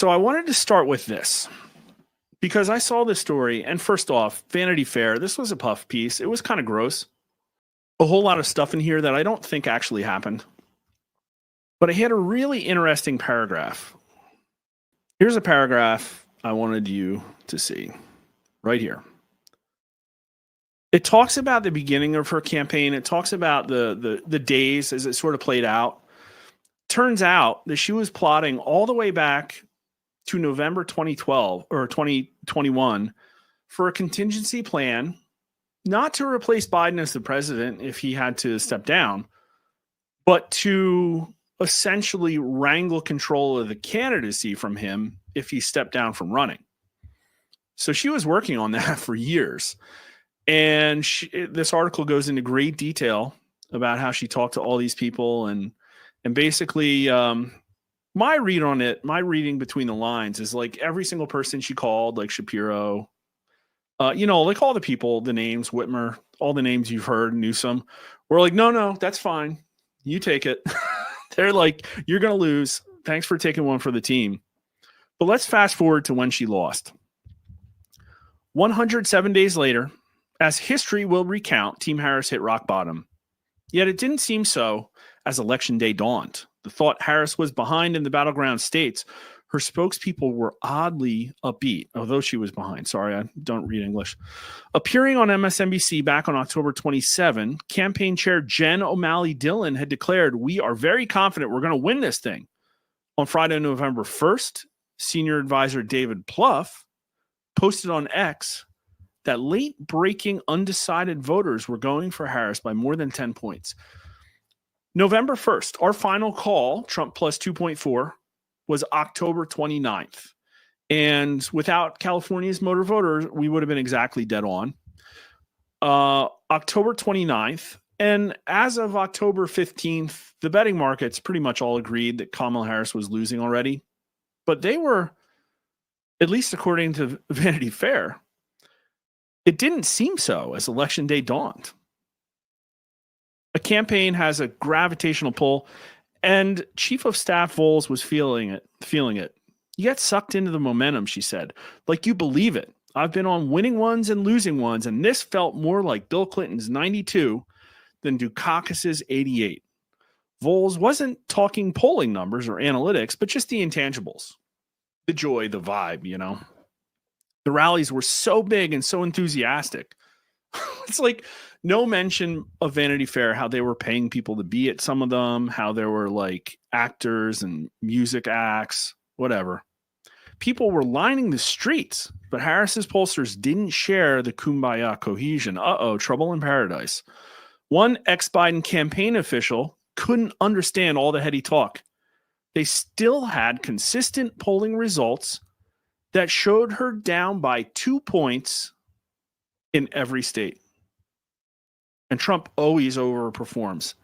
So I wanted to start with this because I saw this story, and first off, Vanity Fair, this was a puff piece. It was kind of gross. A whole lot of stuff in here that I don't think actually happened. But it had a really interesting paragraph. Here's a paragraph I wanted you to see right here. It talks about the beginning of her campaign. It talks about the days as it sort of played out. Turns out that she was plotting all the way back to November 2012 or 2021 for a contingency plan, not to replace Biden as the president if he had to step down, but to essentially wrangle control of the candidacy from him if he stepped down from running. So she was working on that for years. And this article goes into great detail about how she talked to all these people and basically my read on it, my reading between the lines is like every single person she called, like Shapiro, like all the people, the names, Whitmer, all the names you've heard, Newsom, were like, no, that's fine. You take it. They're like, you're going to lose. Thanks for taking one for the team. But let's fast forward to when she lost. 107 days later, as history will recount, Team Harris hit rock bottom. Yet it didn't seem so as Election Day dawned. The thought Harris was behind in the battleground states. Her spokespeople were oddly upbeat, although she was behind. Sorry, I don't read English. Appearing on MSNBC back on October 27, campaign chair Jen O'Malley Dillon had declared, "We are very confident we're going to win this thing." On Friday, November 1st, senior advisor David Plouffe posted on X that late-breaking undecided voters were going for Harris by more than 10 points. November 1st, our final call, Trump plus 2.4, was October 29th. And without California's motor voters, we would have been exactly dead on. October 29th. And as of October 15th, the betting markets pretty much all agreed that Kamala Harris was losing already. But they were, at least according to Vanity Fair, it didn't seem so as Election Day dawned. A campaign has a gravitational pull, and Chief of Staff Voles was feeling it. You get sucked into the momentum, she said, like you believe it. I've been on winning ones and losing ones, and this felt more like Bill Clinton's 92 than Dukakis's 88. Voles wasn't talking polling numbers or analytics, but just the intangibles, the joy, the vibe, The rallies were so big and so enthusiastic. It's like no mention of Vanity Fair, how they were paying people to be at some of them, how there were like actors and music acts, whatever. People were lining the streets, but Harris's pollsters didn't share the kumbaya cohesion. Trouble in paradise. One ex-Biden campaign official couldn't understand all the heady talk. They still had consistent polling results that showed her down by 2 points in every state. And Trump always overperforms.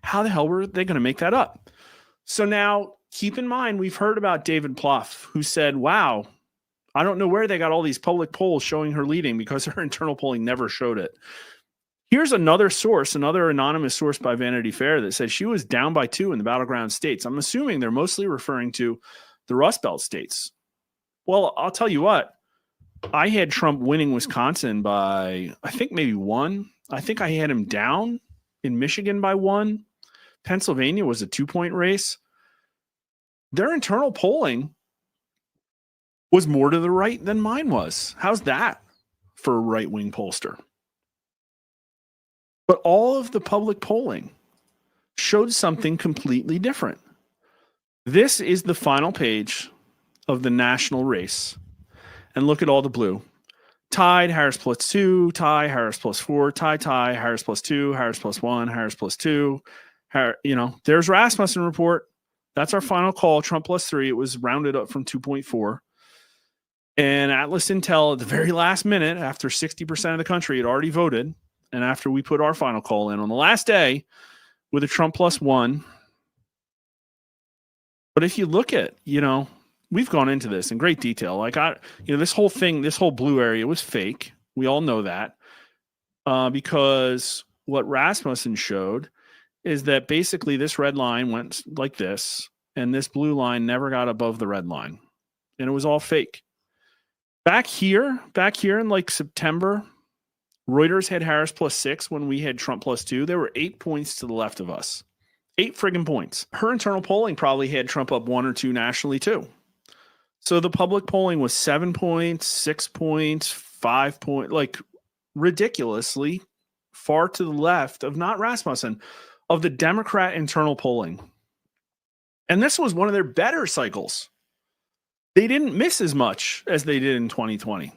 How the hell were they going to make that up? So now, keep in mind, we've heard about David Plouffe, who said, wow, I don't know where they got all these public polls showing her leading because her internal polling never showed it. Here's another source, another anonymous source by Vanity Fair that said she was down by 2 in the battleground states. I'm assuming they're mostly referring to the Rust Belt states. Well, I'll tell you what. I had Trump winning Wisconsin by, I think, maybe 1. I think I had him down in Michigan by 1. Pennsylvania was a 2-point race. Their internal polling was more to the right than mine was. How's that for a right-wing pollster? But all of the public polling showed something completely different. This is the final page of the national race. And look at all the blue. Tied, Harris plus 2, tie, Harris plus 4, tie, Harris plus 2, Harris plus 1, Harris plus 2. There's Rasmussen report. That's our final call, Trump plus 3. It was rounded up from 2.4. And Atlas Intel at the very last minute, after 60% of the country had already voted, and after we put our final call in on the last day with a Trump plus 1. But if you look at, we've gone into this in great detail. Like this whole thing, this whole blue area was fake. We all know that because what Rasmussen showed is that basically this red line went like this, and this blue line never got above the red line. and it was all fake. Back here in like September, Reuters had Harris +6 when we had Trump +2. There were 8 points to the left of us. 8 friggin' points. Her internal polling probably had Trump up 1 or 2 nationally too. So the public polling was 7 points, 6 points, 5 points, like ridiculously far to the left of not Rasmussen, of the Democrat internal polling. And this was one of their better cycles. They didn't miss as much as they did in 2020.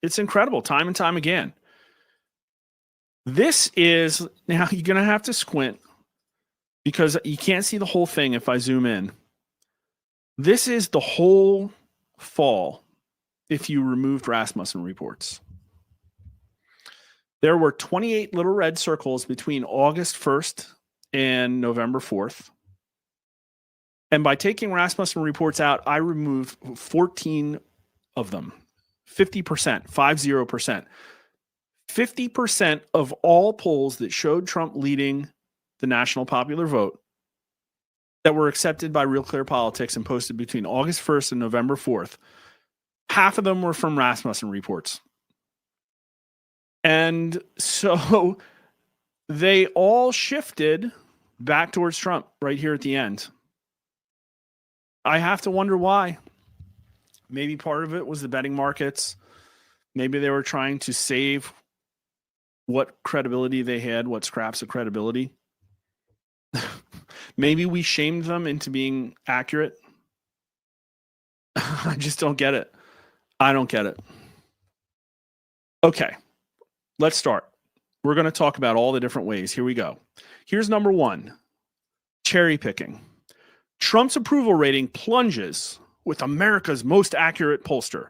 It's incredible, time and time again. This is, now you're going to have to squint because you can't see the whole thing if I zoom in. This is the whole fall if you removed Rasmussen reports. There were 28 little red circles between August 1st and November 4th. And by taking Rasmussen reports out, I removed 14 of them. 50%, 50%. 50% of all polls that showed Trump leading the national popular vote that were accepted by Real Clear Politics and posted between August 1st and November 4th, half of them were from Rasmussen reports. And so they all shifted back towards Trump right here at the end. I have to wonder why. Maybe part of it was the betting markets. Maybe they were trying to save what credibility they had, what scraps of credibility. Maybe we shamed them into being accurate. I just don't get it. I don't get it. Okay, let's start. We're going to talk about all the different ways. Here we go. Here's number one, cherry picking. Trump's approval rating plunges with America's most accurate pollster.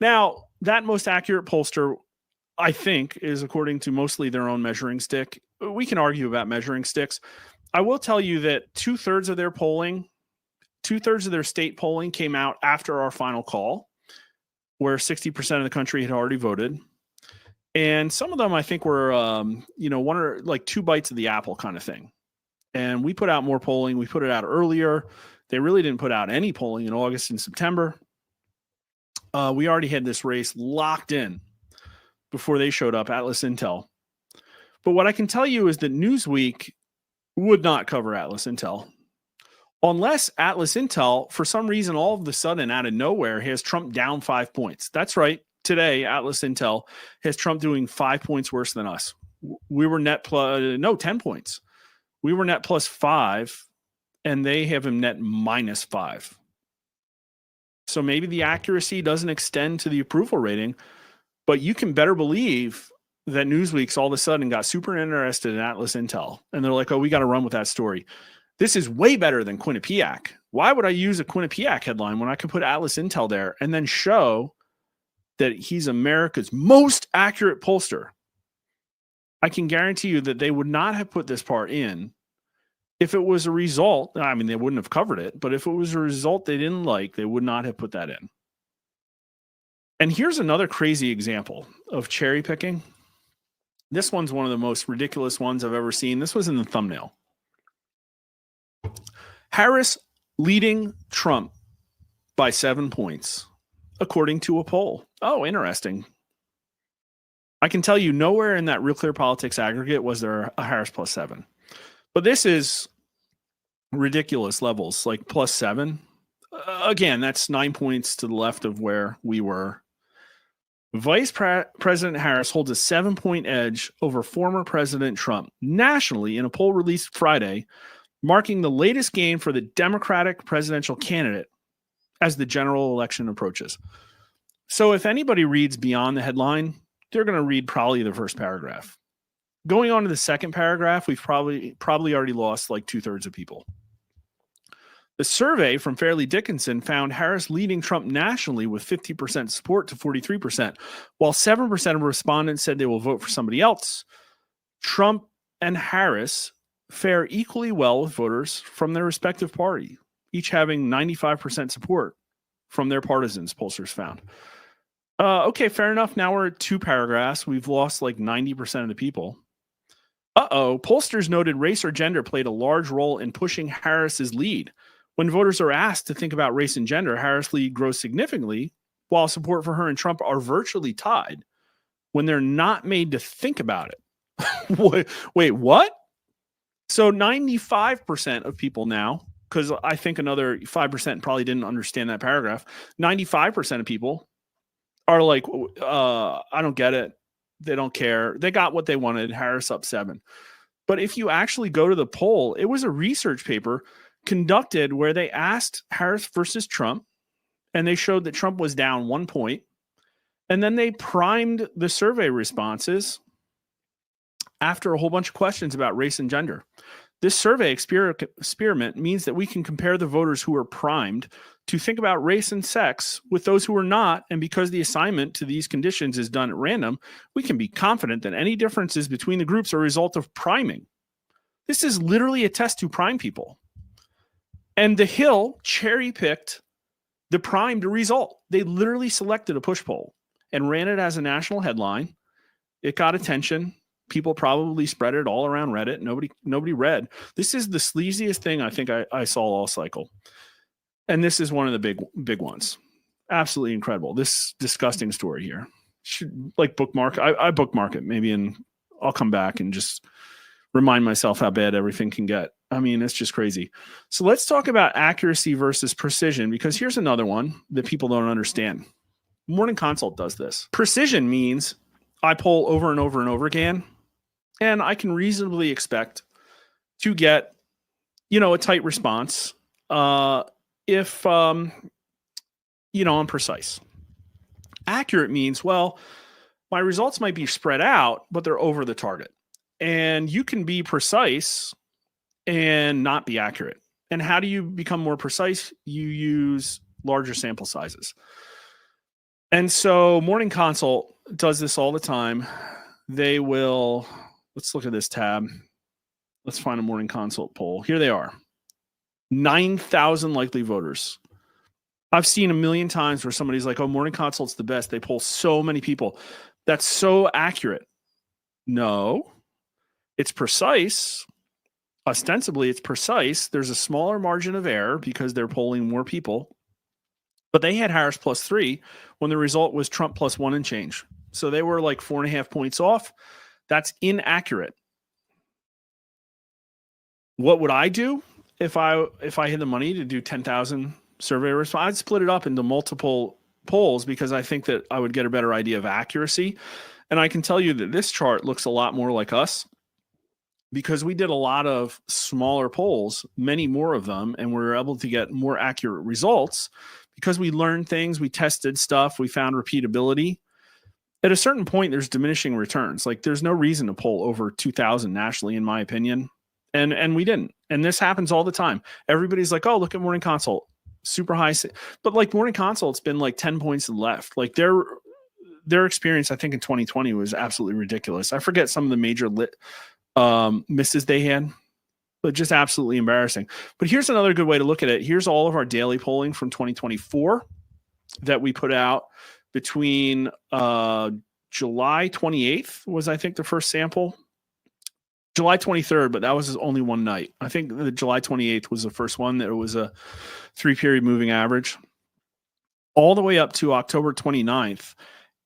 Now, that most accurate pollster, I think, is according to mostly their own measuring stick. We can argue about measuring sticks. I will tell you that 2/3 of their polling, 2/3 of their state polling came out after our final call, where 60% of the country had already voted. And some of them, I think, were, one or like 2 bites of the apple kind of thing. And we put out more polling. We put it out earlier. They really didn't put out any polling in August and September. We already had this race locked in before they showed up, Atlas Intel. But what I can tell you is that Newsweek would not cover Atlas Intel. Unless Atlas Intel, for some reason, all of a sudden, out of nowhere, has Trump down 5 points. That's right. Today, Atlas Intel has Trump doing 5 points worse than us. We were net 10 points. We were net +5, and they have him net -5. So maybe the accuracy doesn't extend to the approval rating, but you can better believe that Newsweek's all of a sudden got super interested in Atlas Intel. And they're like, oh, we got to run with that story. This is way better than Quinnipiac. Why would I use a Quinnipiac headline when I could put Atlas Intel there and then show that he's America's most accurate pollster? I can guarantee you that they would not have put this part in if it was a result. I mean, they wouldn't have covered it, but if it was a result they didn't like, they would not have put that in. And here's another crazy example of cherry picking. This one's one of the most ridiculous ones I've ever seen. This was in the thumbnail. Harris leading Trump by 7 points, according to a poll. Oh, interesting. I can tell you nowhere in that Real Clear Politics aggregate was there a Harris +7. But this is ridiculous levels, like +7. Again, that's 9 points to the left of where we were. Vice President Harris holds a 7-point edge over former President Trump nationally in a poll released Friday, marking the latest gain for the Democratic presidential candidate as the general election approaches. So if anybody reads beyond the headline, they're going to read probably the first paragraph. Going on to the second paragraph, we've probably already lost like 2/3 of people. The survey from Fairleigh Dickinson found Harris leading Trump nationally with 50% support to 43%, while 7% of respondents said they will vote for somebody else. Trump and Harris fare equally well with voters from their respective party, each having 95% support from their partisans, pollsters found. Okay, fair enough. Now we're at 2 paragraphs. We've lost like 90% of the people. Pollsters noted race or gender played a large role in pushing Harris's lead, When voters are asked to think about race and gender, Harris' lead grows significantly, while support for her and Trump are virtually tied when they're not made to think about it. Wait, what? So 95% of people now, because I think another 5% probably didn't understand that paragraph, 95% of people are like, I don't get it. They don't care. They got what they wanted. Harris up 7. But if you actually go to the poll, it was a research paper conducted where they asked Harris versus Trump, and they showed that Trump was down 1 point. And then they primed the survey responses after a whole bunch of questions about race and gender. This survey experiment means that we can compare the voters who are primed to think about race and sex with those who are not, and because the assignment to these conditions is done at random, we can be confident that any differences between the groups are a result of priming. This is literally a test to prime people. And The Hill cherry-picked the primed result. They literally selected a push poll and ran it as a national headline. It got attention. People probably spread it all around Reddit. Nobody read. This is the sleaziest thing I think I saw all cycle. And this is one of the big ones. Absolutely incredible. This disgusting story here. Should like bookmark. I bookmark it maybe, and I'll come back and just remind myself how bad everything can get. I mean, it's just crazy. So let's talk about accuracy versus precision, because here's another one that people don't understand. Morning Consult does this. Precision means I poll over and over and over again, and I can reasonably expect to get, a tight response if I'm precise. Accurate means, well, my results might be spread out, but they're over the target. And you can be precise and not be accurate. And how do you become more precise? You use larger sample sizes. And so Morning Consult does this all the time. They will, let's look at this tab. Let's find a Morning Consult poll. Here they are. 9,000 likely voters. I've seen a million times where somebody's like, oh, Morning Consult's the best. They poll so many people. That's so accurate. No, it's precise. Ostensibly, it's precise. There's a smaller margin of error because they're polling more people. But they had Harris +3 when the result was Trump +1 and change. So they were like 4.5 points off. That's inaccurate. What would I do if I had the money to do 10,000 survey responses? I'd split it up into multiple polls because I think that I would get a better idea of accuracy. And I can tell you that this chart looks a lot more like us, because we did a lot of smaller polls, many more of them, and we were able to get more accurate results because we learned things, we tested stuff, we found repeatability. At a certain point, there's diminishing returns. Like there's no reason to poll over 2,000 nationally, in my opinion. And we didn't. And this happens all the time. Everybody's like, oh, look at Morning Consult, super high. But like Morning Consult's been like 10 points to the left. Like their experience, I think in 2020 was absolutely ridiculous. I forget some of the major misses they had, but just absolutely embarrassing. But here's another good way to look at it. Here's all of our daily polling from 2024 that we put out between July 28th was, I think, the first sample. July 23rd, but that was only one night. I think the July 28th was the first one that it was a 3-period moving average, all the way up to October 29th.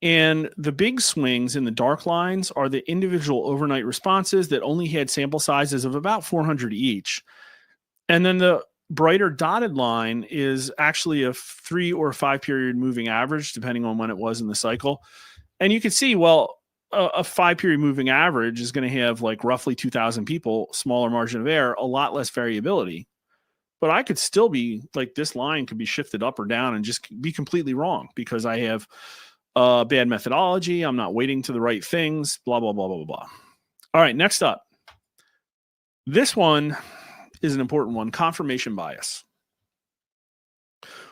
And the big swings in the dark lines are the individual overnight responses that only had sample sizes of about 400 each. And then the brighter dotted line is actually a 3 or 5 period moving average, depending on when it was in the cycle. And you can see, well, a 5 period moving average is going to have like roughly 2,000 people, smaller margin of error, a lot less variability. But I could still be like, this line could be shifted up or down and just be completely wrong because I have bad methodology. I'm not waiting to the right things, blah, blah, blah, blah, blah. All right, next up. This one is an important one, confirmation bias.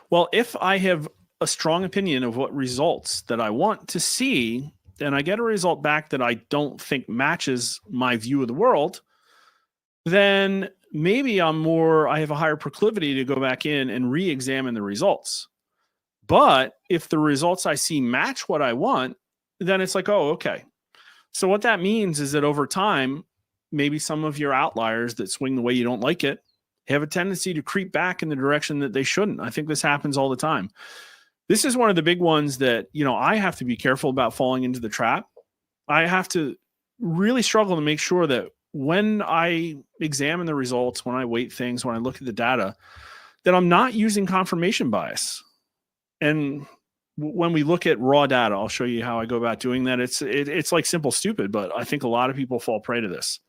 Well, if I have a strong opinion of what results that I want to see, and I get a result back that I don't think matches my view of the world, then maybe I have a higher proclivity to go back in and re-examine the results. But if the results I see match what I want, then it's like, oh, okay. So what that means is that over time, maybe some of your outliers that swing the way you don't like it, have a tendency to creep back in the direction that they shouldn't. I think this happens all the time. This is one of the big ones that, I have to be careful about falling into the trap. I have to really struggle to make sure that when I examine the results, when I weight things, when I look at the data, that I'm not using confirmation bias. And when we look at raw data, I'll show you how I go about doing that. It's like simple stupid, but I think a lot of people fall prey to this.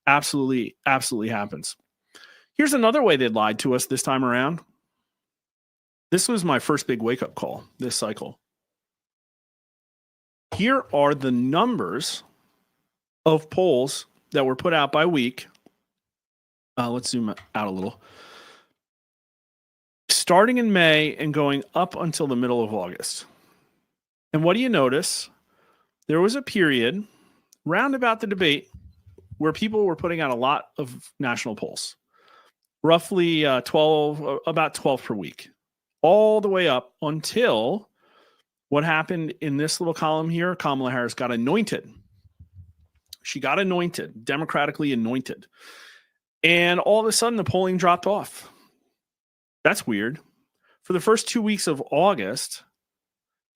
Absolutely happens. Here's another way they lied to us this time around. This was my first big wake-up call this cycle. Here are the numbers of polls that were put out by week. Let's zoom out a little. Starting in May and going up until the middle of August. And what do you notice? There was a period round about the debate where people were putting out a lot of national polls. Roughly 12, about 12 per week. All the way up until what happened in this little column here. Kamala Harris got anointed. She got anointed, democratically anointed. And all of a sudden, the polling dropped off. That's weird. For the first 2 weeks of August,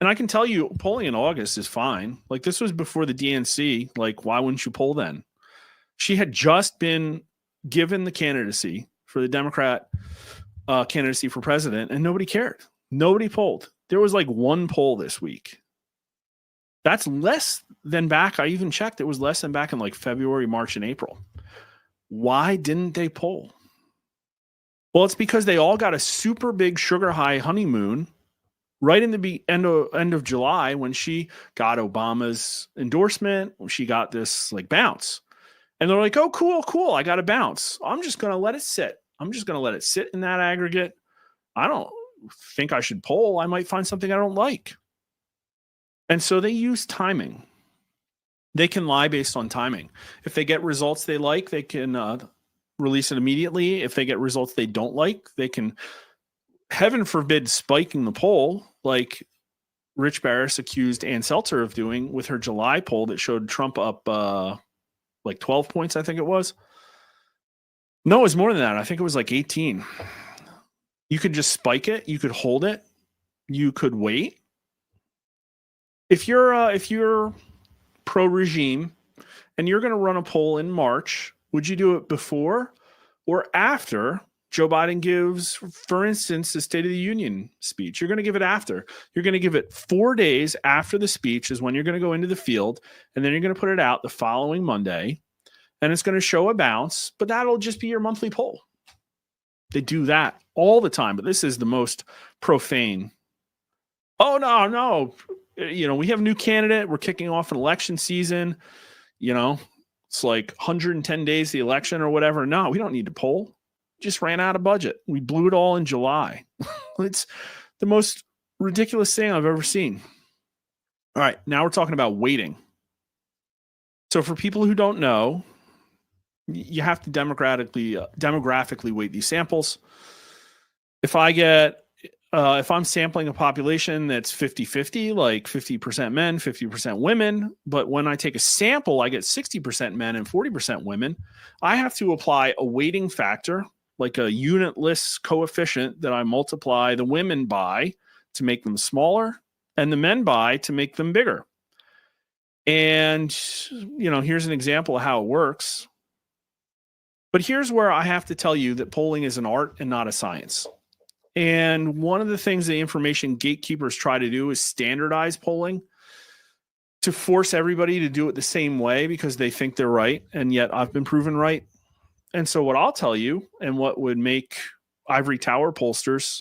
and I can tell you, polling in August is fine. Like, this was before the DNC. Like, why wouldn't you poll then? She had just been given the candidacy for the Democrat candidacy for president, and nobody cared. Nobody polled. There was like one poll this week. That's less than back. I even checked. It was less than back in like February, March, and April. Why didn't they poll? Well, it's because they all got a super big sugar high honeymoon right in the end of July when she got Obama's endorsement. When she got this like bounce. And they're like, oh, cool. I got a bounce. I'm just going to let it sit. I'm just going to let it sit in that aggregate. I don't think I should poll. I might find something I don't like. And so they use timing. They can lie based on timing. If they get results they like, they can release it immediately. If they get results they don't like, they can, heaven forbid, spiking the poll like Rich Barris accused Ann Selzer of doing with her July poll that showed Trump up like 12 points, I think it was. No, it was more than that. I think it was like 18. You could just spike it. You could hold it. You could wait. If you're pro-regime and you're going to run a poll in March, would you do it before or after Joe Biden gives, for instance, the State of the Union speech? You're going to give it after. You're going to give it 4 days after the speech is when you're going to go into the field, and then you're going to put it out the following Monday, and it's going to show a bounce, but that'll just be your monthly poll. They do that all the time, but this is the most profane. Oh, no. We have a new candidate. We're kicking off an election season. It's like 110 days the election or whatever. No, we don't need to poll. Just ran out of budget. We blew it all in July. It's the most ridiculous thing I've ever seen. All right, now we're talking about weighting. So for people who don't know, you have to demographically weight these samples. If I'm sampling a population that's 50-50, like 50% men, 50% women, but when I take a sample, I get 60% men and 40% women, I have to apply a weighting factor, like a unitless coefficient that I multiply the women by to make them smaller and the men by to make them bigger. And, here's an example of how it works. But here's where I have to tell you that polling is an art and not a science. And one of the things the information gatekeepers try to do is standardize polling to force everybody to do it the same way because they think they're right. And yet I've been proven right. And so what I'll tell you, and what would make ivory tower pollsters,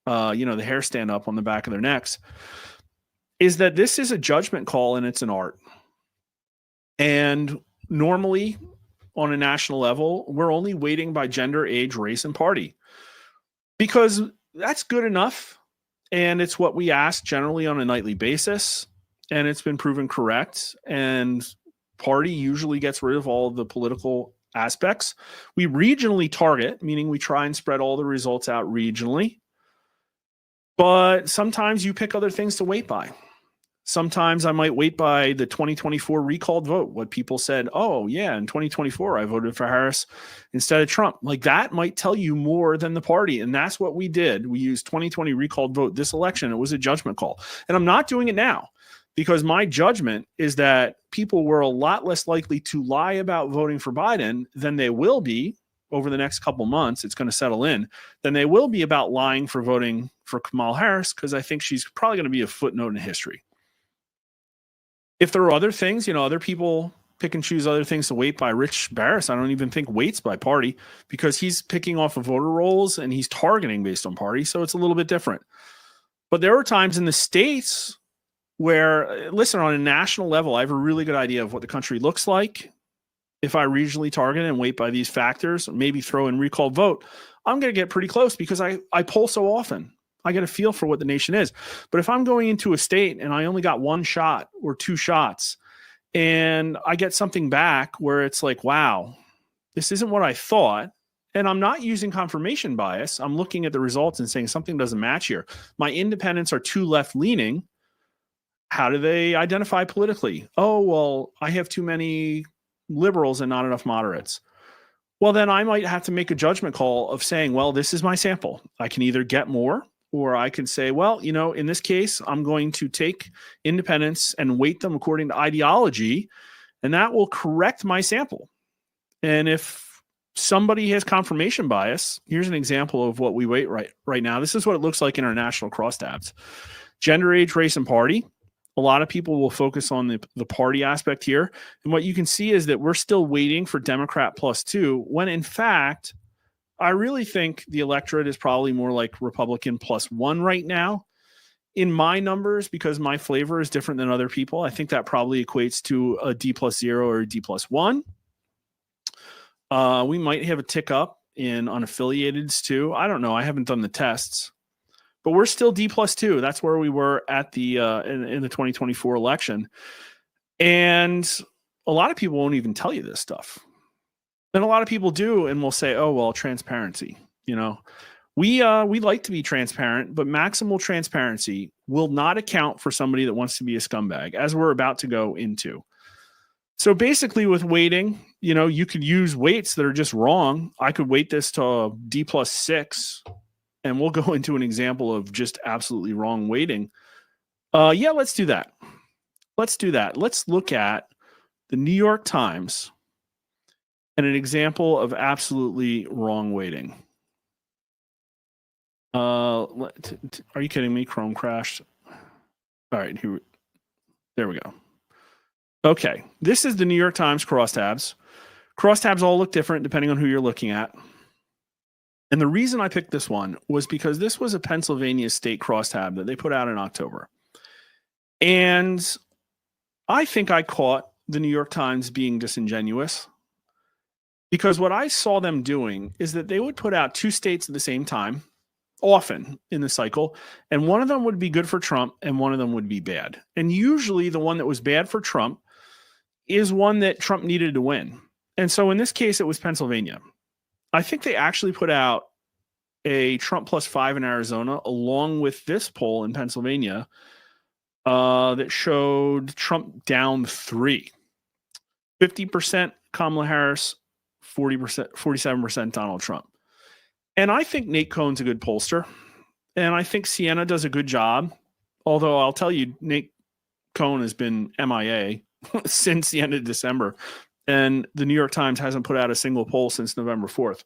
the hair stand up on the back of their necks, is that this is a judgment call and it's an art. And normally on a national level, we're only weighting by gender, age, race, and party. Because that's good enough, and it's what we ask generally on a nightly basis, and it's been proven correct, and party usually gets rid of all of the political aspects. We regionally target, meaning we try and spread all the results out regionally, but sometimes you pick other things to weight by. Sometimes I might wait by the 2024 recalled vote, what people said, oh, yeah, in 2024, I voted for Harris instead of Trump. Like that might tell you more than the party. And that's what we did. We used 2020 recalled vote this election. It was a judgment call. And I'm not doing it now because my judgment is that people were a lot less likely to lie about voting for Biden than they will be over the next couple months. It's going to settle in than they will be about lying for voting for Kamala Harris, because I think she's probably going to be a footnote in history. If there are other things, other people pick and choose other things to weight by. Rich Barris, I don't even think weights by party because he's picking off of voter rolls and he's targeting based on party. So it's a little bit different. But there are times in the states where, listen, on a national level, I have a really good idea of what the country looks like. If I regionally target and weight by these factors, maybe throw in recalled vote, I'm going to get pretty close because I poll so often. I get a feel for what the nation is. But if I'm going into a state and I only got one shot or two shots and I get something back where it's like, wow, this isn't what I thought. And I'm not using confirmation bias. I'm looking at the results and saying something doesn't match here. My independents are too left leaning. How do they identify politically? Oh, well, I have too many liberals and not enough moderates. Well, then I might have to make a judgment call of saying, well, this is my sample. I can either get more, or I can say, well, in this case, I'm going to take independents and weight them according to ideology, and that will correct my sample. And if somebody has confirmation bias, here's an example of what we weight right now. This is what it looks like in our national crosstabs. Gender, age, race, and party. A lot of people will focus on the party aspect here. And what you can see is that we're still waiting for Democrat +2, when in fact, I really think the electorate is probably more like Republican +1 right now. In my numbers, because my flavor is different than other people, I think that probably equates to a D+0 or a D+1. We might have a tick up in unaffiliateds too. I don't know. I haven't done the tests. But we're still D+2. That's where we were at the in the 2024 election. And a lot of people won't even tell you this stuff. And a lot of people do and will say, oh, well, transparency. We like to be transparent, but maximal transparency will not account for somebody that wants to be a scumbag, as we're about to go into. So basically with weighting, you could use weights that are just wrong. I could weight this to D+6. And we'll go into an example of just absolutely wrong weighting. Yeah, let's do that. Let's look at the New York Times and an example of absolutely wrong weighting. Are you kidding me? Chrome crashed. All right, there we go. Okay, this is the New York Times crosstabs. Crosstabs all look different depending on who you're looking at. And the reason I picked this one was because this was a Pennsylvania state crosstab that they put out in October. And I think I caught the New York Times being disingenuous, because what I saw them doing is that they would put out two states at the same time, often in the cycle, and one of them would be good for Trump and one of them would be bad. And usually the one that was bad for Trump is one that Trump needed to win. And so in this case, it was Pennsylvania. I think they actually put out a Trump +5 in Arizona, along with this poll in Pennsylvania that showed Trump down 3. 50% Kamala Harris, 47% Donald Trump. And I think Nate Cohn's a good pollster. And I think Sienna does a good job. Although I'll tell you, Nate Cohn has been MIA since the end of December. And the New York Times hasn't put out a single poll since November 4th.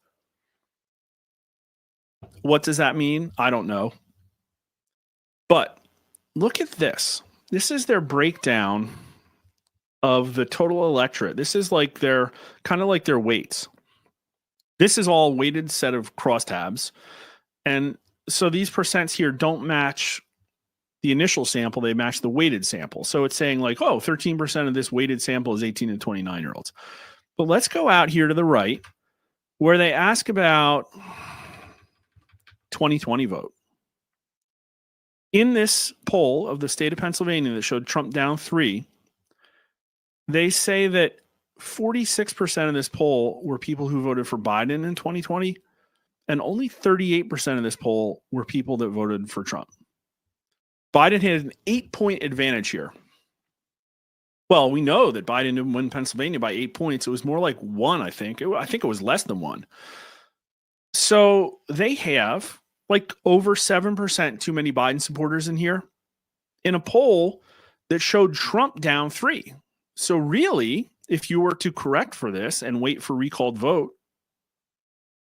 What does that mean? I don't know. But look at this. This is their breakdown of the total electorate. This is like their kind of like their weights. This is all weighted set of crosstabs. And so these percents here don't match the initial sample, they match the weighted sample. So it's saying like, oh, 13% of this weighted sample is 18 to 29-year-olds. But let's go out here to the right where they ask about 2020 vote. In this poll of the state of Pennsylvania that showed Trump down 3, they say that 46% of this poll were people who voted for Biden in 2020, and only 38% of this poll were people that voted for Trump. Biden had an 8-point advantage here. Well, we know that Biden didn't win Pennsylvania by 8 points. It was more like 1, I think. I think it was less than 1. So they have like over 7% too many Biden supporters in here in a poll that showed Trump down 3. So really, if you were to correct for this and wait for recalled vote,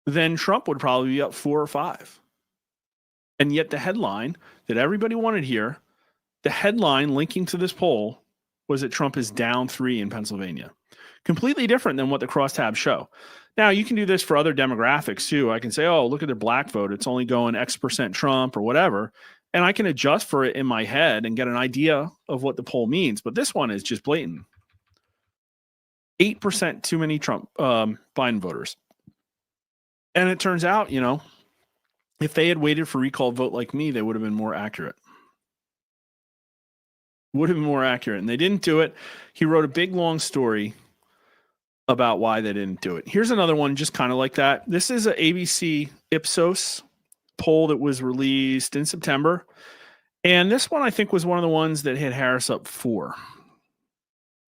then Trump would probably be up 4 or 5. And yet the headline that everybody wanted here, the headline linking to this poll was that Trump is down 3 in Pennsylvania. Completely different than what the crosstabs show. Now, you can do this for other demographics too. I can say, oh, look at their black vote. It's only going X% Trump or whatever. And I can adjust for it in my head and get an idea of what the poll means. But this one is just blatant. 8% too many Trump Biden voters. And it turns out, you know, if they had waited for recalled vote like me, they would have been more accurate. Would have been more accurate. And they didn't do it. He wrote a big, long story about why they didn't do it. Here's another one just kind of like that. This is an ABC Ipsos poll that was released in September. And this one, I think, was one of the ones that had Harris up 4.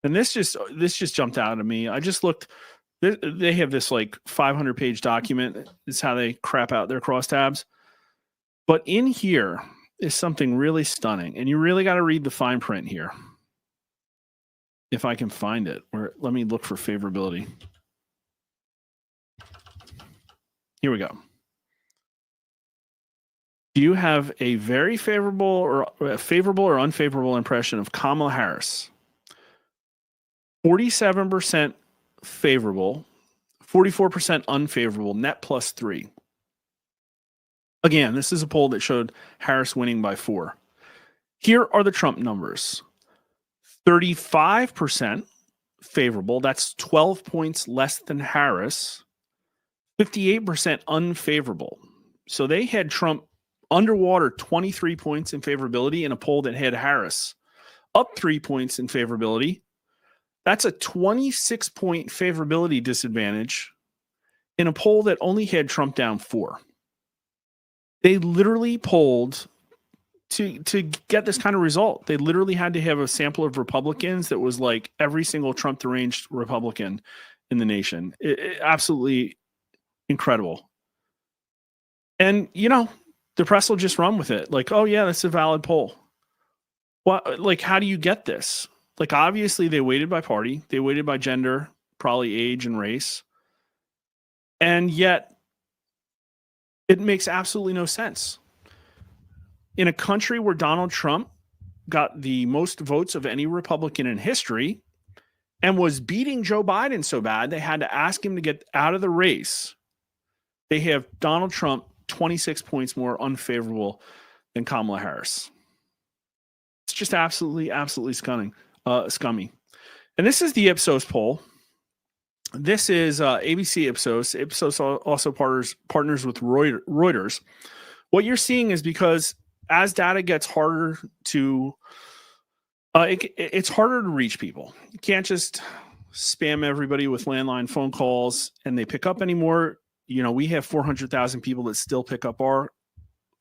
And this just jumped out at me. I just looked. They have this like 500-page document. It's how they crap out their crosstabs. But in here is something really stunning. And you really got to read the fine print here. If I can find it. Or let me look for favorability. Here we go. Do you have a very favorable or unfavorable impression of Kamala Harris? 47% favorable, 44% unfavorable, net +3. Again, this is a poll that showed Harris winning by 4. Here are the Trump numbers. 35% favorable, that's 12 points less than Harris. 58% unfavorable. So they had Trump underwater 23 points in favorability in a poll that had Harris up 3 points in favorability. That's a 26-point favorability disadvantage in a poll that only had Trump down 4. They literally polled to get this kind of result. They literally had to have a sample of Republicans that was like every single Trump deranged Republican in the nation. Absolutely incredible. And, you know, the press will just run with it. Like, oh, yeah, that's a valid poll. What? Like, how do you get this? Like, obviously, they weighted by party. They weighted by gender, probably age and race. And yet, it makes absolutely no sense. In a country where Donald Trump got the most votes of any Republican in history and was beating Joe Biden so bad, they had to ask him to get out of the race. They have Donald Trump 26 points more unfavorable than Kamala Harris. It's just absolutely scummy. And this is the Ipsos poll. This is ABC Ipsos. Ipsos also partners with Reuters. What you're seeing is because as data gets harder to, it's harder to reach people. You can't just spam everybody with landline phone calls and they pick up anymore. You know, we have 400,000 people that still pick up our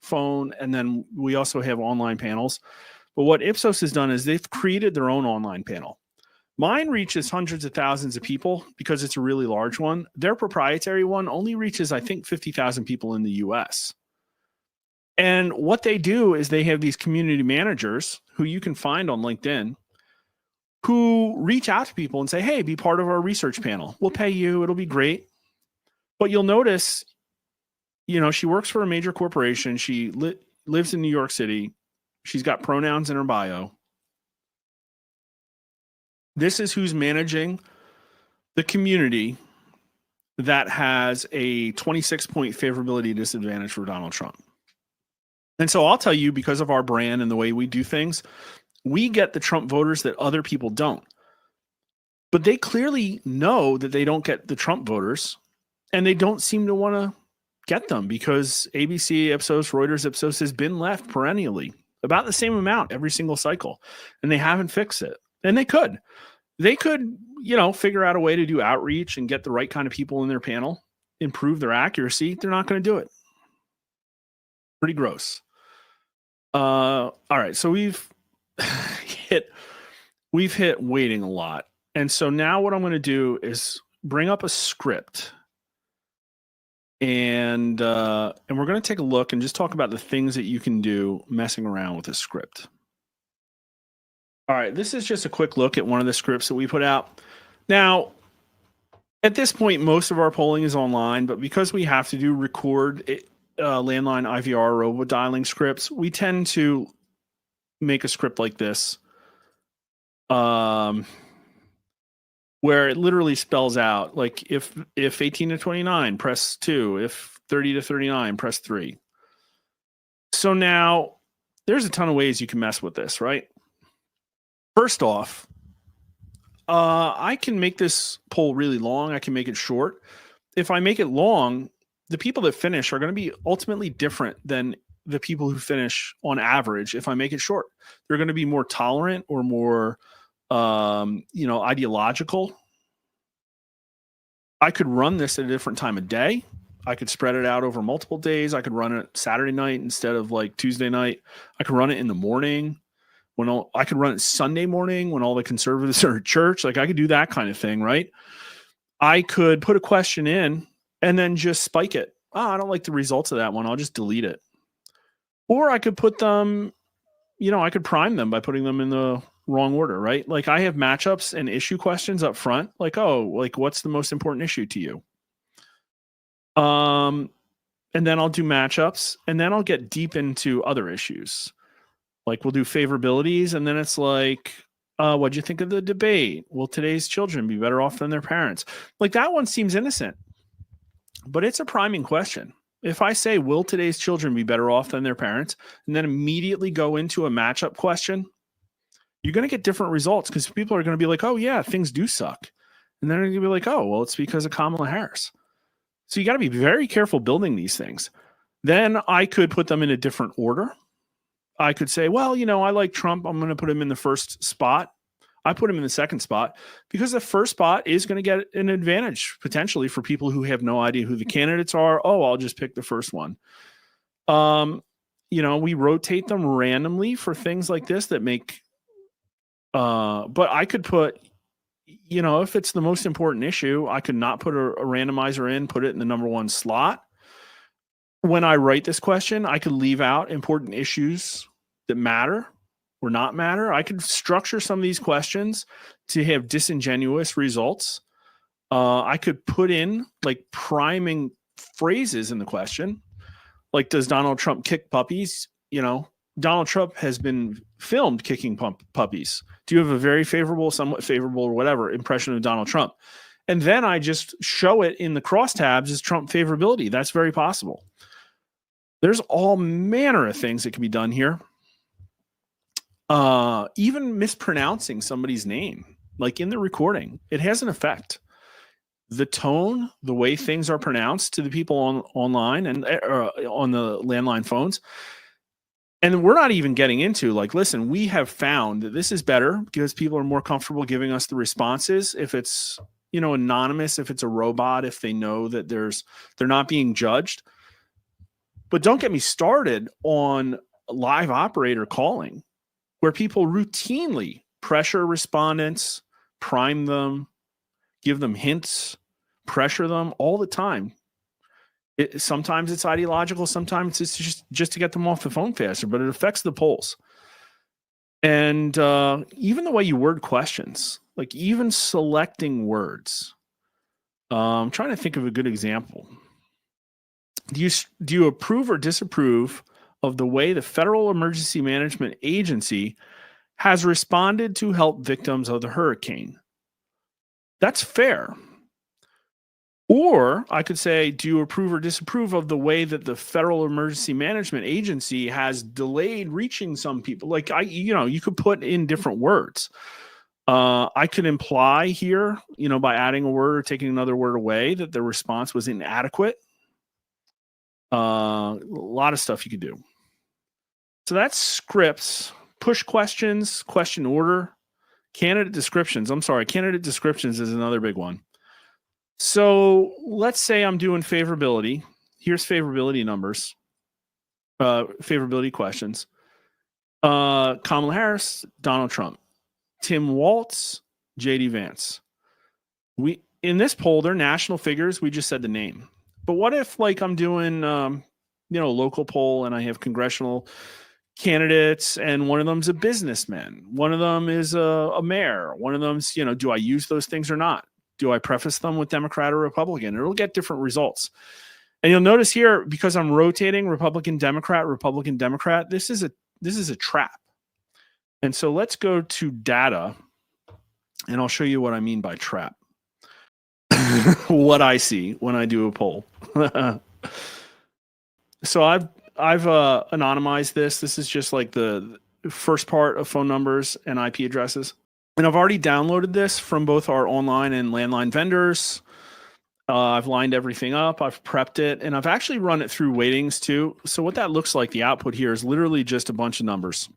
phone, and then we also have online panels. But what Ipsos has done is they've created their own online panel. Mine reaches hundreds of thousands of people because it's a really large one. Their proprietary one only reaches, I think, 50,000 people in the US. And what they do is they have these community managers who you can find on LinkedIn who reach out to people and say, hey, be part of our research panel. We'll pay you. It'll be great. But you'll notice, you know, she works for a major corporation. She lives in New York City. She's got pronouns in her bio. This is who's managing the community that has a 26-point favorability disadvantage for Donald Trump. And so I'll tell you, because of our brand and the way we do things, we get the Trump voters that other people don't. But they clearly know that they don't get the Trump voters, and they don't seem to want to get them because ABC, Ipsos, Reuters, Ipsos has been left perennially about the same amount every single cycle, and they haven't fixed it. And they could, you know, figure out a way to do outreach and get the right kind of people in their panel, improve their accuracy. They're not going to do it. Pretty gross. All right. So we've hit weighting a lot. And so now what I'm going to do is bring up a script. And we're going to take a look and just talk about the things that you can do messing around with a script. All right, this is just a quick look at one of the scripts that we put out. Now, at this point, most of our polling is online, but because we have to do record landline IVR robo-dialing scripts, we tend to make a script like this, where it literally spells out, like, if 18 to 29, press 2. If 30 to 39, press 3. So now, there's a ton of ways you can mess with this, right? First off, I can make this poll really long. I can make it short. If I make it long, the people that finish are going to be ultimately different than the people who finish on average. If I make it short, they're going to be more tolerant or more, ideological. I could run this at a different time of day. I could spread it out over multiple days. I could run it Saturday night instead of like Tuesday night. I could run it in the morning. I could run it Sunday morning when all the conservatives are at church. Like, I could do that kind of thing, right? I could put a question in and then just spike it. Oh, I don't like the results of that one. I'll just delete it. Or I could put them, I could prime them by putting them in the wrong order, right? Like, I have matchups and issue questions up front. Like, what's the most important issue to you? And then I'll do matchups, and then I'll get deep into other issues. Like, we'll do favorabilities, and then it's like, what'd you think of the debate? Will today's children be better off than their parents? Like, that one seems innocent, but it's a priming question. If I say, will today's children be better off than their parents, and then immediately go into a matchup question, you're going to get different results because people are going to be like, oh, yeah, things do suck. And then they're going to be like, oh, well, it's because of Kamala Harris. So you got to be very careful building these things. Then I could put them in a different order. I could say, well, I like Trump. I'm going to put him in the first spot. I put him in the second spot because the first spot is going to get an advantage potentially for people who have no idea who the candidates are. Oh, I'll just pick the first one. We rotate them randomly for things like this that make, but I could put, if it's the most important issue, I could not put a randomizer in, put it in the number one slot. When I write this question, I could leave out important issues that matter or not matter. I could structure some of these questions to have disingenuous results. I could put in like priming phrases in the question. Like, does Donald Trump kick puppies? Donald Trump has been filmed kicking puppies. Do you have a very favorable, somewhat favorable, or whatever impression of Donald Trump? And then I just show it in the crosstabs as Trump favorability. That's very possible. There's all manner of things that can be done here. Even mispronouncing somebody's name, like in the recording, it has an effect. The tone, the way things are pronounced to the people online and on the landline phones. And we're not even getting into, like, listen, we have found that this is better because people are more comfortable giving us the responses if it's, anonymous, if it's a robot, if they know that they're not being judged. But don't get me started on live operator calling, where people routinely pressure respondents, prime them, give them hints, pressure them all the time. Sometimes it's ideological, sometimes it's just to get them off the phone faster, but it affects the polls. And even the way you word questions, like even selecting words. I'm trying to think of a good example. Do you approve or disapprove of the way the Federal Emergency Management Agency has responded to help victims of the hurricane? That's fair. Or I could say, do you approve or disapprove of the way that the Federal Emergency Management Agency has delayed reaching some people? Like, you could put in different words. I could imply here, by adding a word or taking another word away, that the response was inadequate. A lot of stuff you could do. So that's scripts, push questions, question order, candidate descriptions. Candidate descriptions is another big one. So let's say I'm doing favorability. Here's favorability numbers, favorability questions. Kamala Harris, Donald Trump. Tim Walz, J.D. Vance. In this poll, they're national figures. We just said the name. But what if, like, I'm doing, a local poll and I have congressional candidates and one of them's a businessman, one of them is a mayor, one of them's, do I use those things or not? Do I preface them with Democrat or Republican? It'll get different results. And you'll notice here, because I'm rotating Republican, Democrat, this is a trap. And so let's go to data and I'll show you what I mean by trap. What I see when I do a poll. So I've anonymized this. This is just like the first part of phone numbers and IP addresses. And I've already downloaded this from both our online and landline vendors. I've lined everything up. I've prepped it. And I've actually run it through weightings too. So what that looks like, the output here is literally just a bunch of numbers.